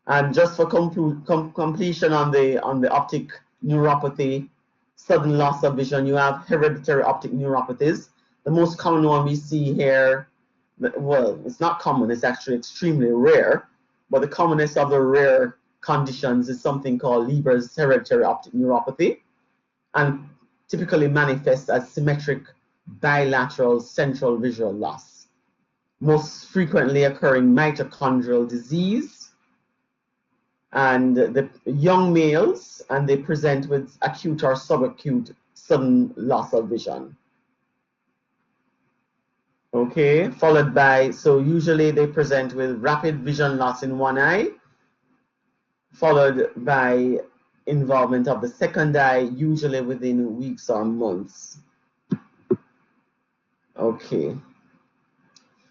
And just for completion on the optic neuropathy, sudden loss of vision, you have hereditary optic neuropathies. The most common one we see here, well, it's not common, it's actually extremely rare, but the commonest of the rare conditions is something called Leber's hereditary optic neuropathy, and typically manifests as symmetric bilateral central visual loss, most frequently occurring mitochondrial disease, and the young males, and they present with acute or subacute sudden loss of vision. Okay, followed by, so usually they present with rapid vision loss in one eye, followed by involvement of the second eye, usually within weeks or months. Okay,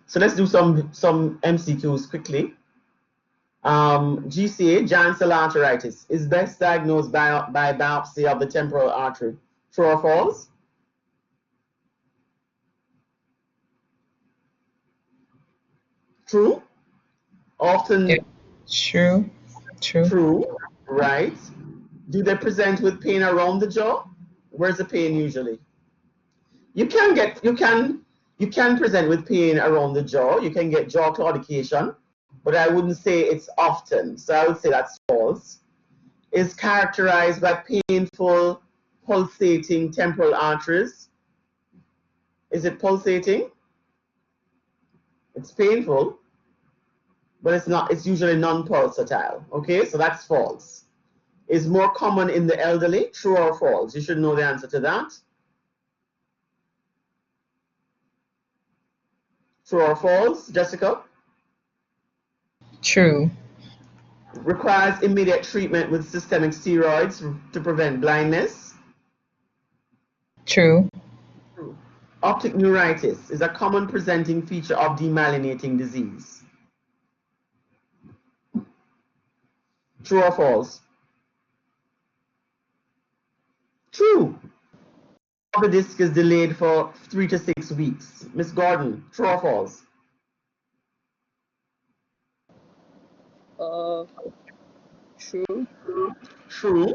so let's do some MCQs quickly. GCA, giant cell arteritis, is best diagnosed by biopsy of the temporal artery. True or false? True? Often. Yeah. True. True, right? Do they present with pain around the jaw? Where's the pain usually? You can present with pain around the jaw. You can get jaw claudication, but I wouldn't say it's often. So I would say that's false. Is characterized by painful, pulsating temporal arteries. Is it pulsating? It's painful, but it's not. It's usually non-pulsatile. Okay, so that's false. Is more common in the elderly. True or false? You should know the answer to that. True or false, Jessica? True. Requires immediate treatment with systemic steroids to prevent blindness. True. Optic neuritis is a common presenting feature of demyelinating disease. True or false? True. The disc is delayed for 3 to 6 weeks. Miss Gordon, true or false? True. True.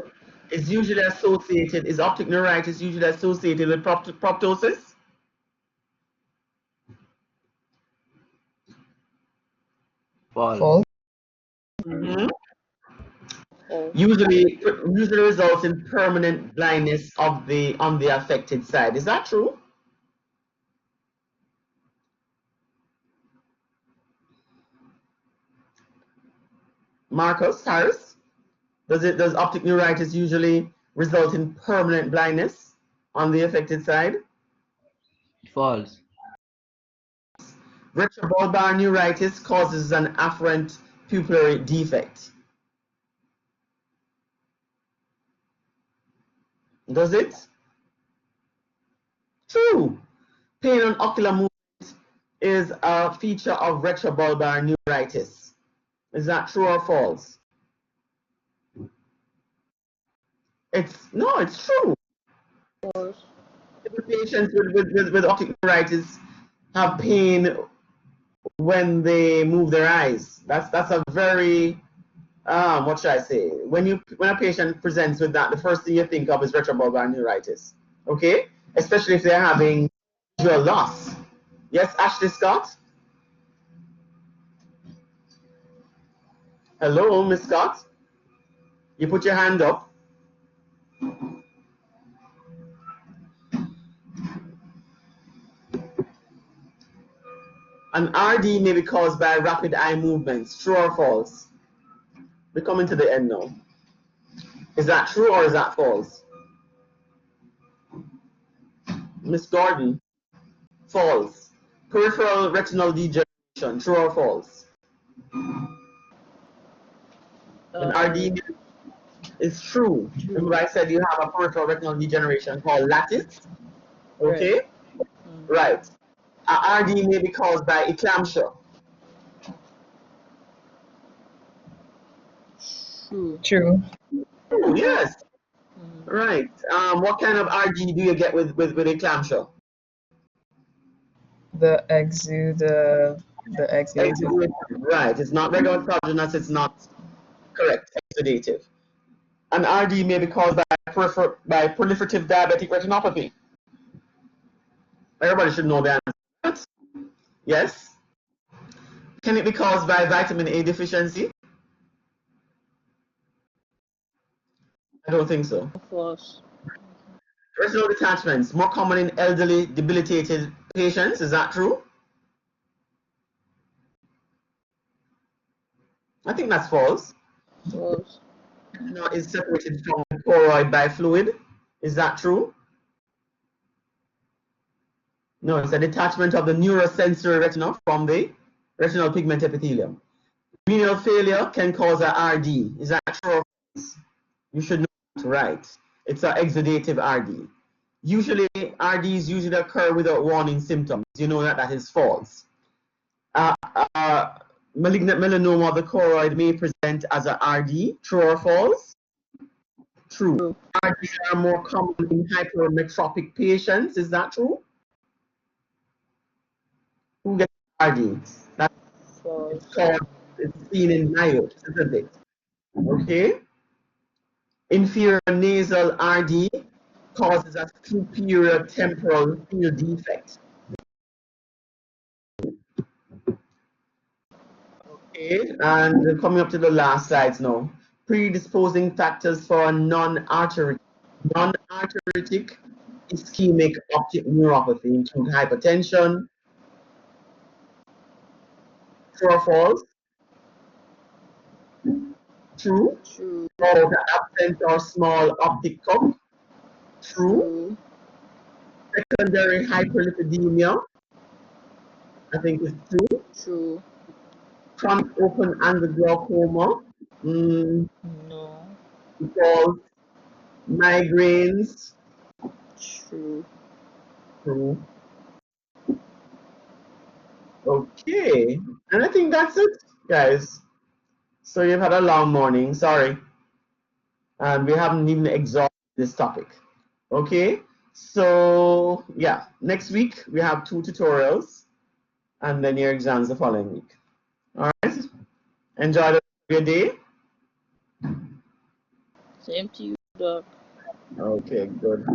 Is usually associated, is optic neuritis usually associated with proptosis? False. Usually results in permanent blindness on the affected side. Is that true? Marcus Harris, does optic neuritis usually result in permanent blindness on the affected side? False. Retrobulbar neuritis causes an afferent pupillary defect. Does it? True. Pain on ocular movement is a feature of retrobulbar neuritis. Is that true or false? It's true. False. The patients with optic neuritis have pain when they move their eyes. That's a very what should I say? When a patient presents with that, the first thing you think of is retrobulbar neuritis. Okay? Especially if they're having visual loss. Yes, Ashley Scott? Hello, Miss Scott? You put your hand up. An RD may be caused by rapid eye movements. True or false? We're coming to the end now. Is that true or is that false? Miss Gordon? False. Peripheral retinal degeneration. True or false? An RD is true. Remember I said you have a peripheral retinal degeneration called lattice. Okay? Right. A RD may be caused by eclampsia. True. Oh, yes. Right. What kind of RD do you get with eclampsia? The exudative. Right. It's not regular endogenous. It's not correct. Exudative. An RD may be caused by proliferative diabetic retinopathy. Everybody should know the answer. Yes. Can it be caused by vitamin A deficiency? I don't think so. False. Retinal detachments, more common in elderly, debilitated patients. Is that true? I think that's false. False. Retina is separated from the choroid by fluid. Is that true? No, it's a detachment of the neurosensory retina from the retinal pigment epithelium. Renal failure can cause a RD. Is that true or false? You should know that, right. It's an exudative RD. Usually, RDs usually occur without warning symptoms. You know that is false. Malignant melanoma of the choroid may present as a RD. True or false? True. RDs are more common in hypermetropic patients. Is that true? Who gets RD? That's False. it's seen in myope, isn't it? Okay. Inferior nasal RD causes a superior temporal field defect. Okay, and coming up to the last slides now. Predisposing factors for non-arteritic ischemic optic neuropathy include hypertension. True or false? True. True. Or the absent or small optic cup. True. Secondary hyperlipidemia. I think it's true. True. Chronic open angle glaucoma. No. False. Migraines. True. True. Okay, and I think that's it, guys. So you've had a long morning, sorry. And we haven't even exhausted this topic. Okay, so yeah, next week we have 2 tutorials and then your exams the following week. All right, enjoy the your day. Same to you, Doc. Okay, good.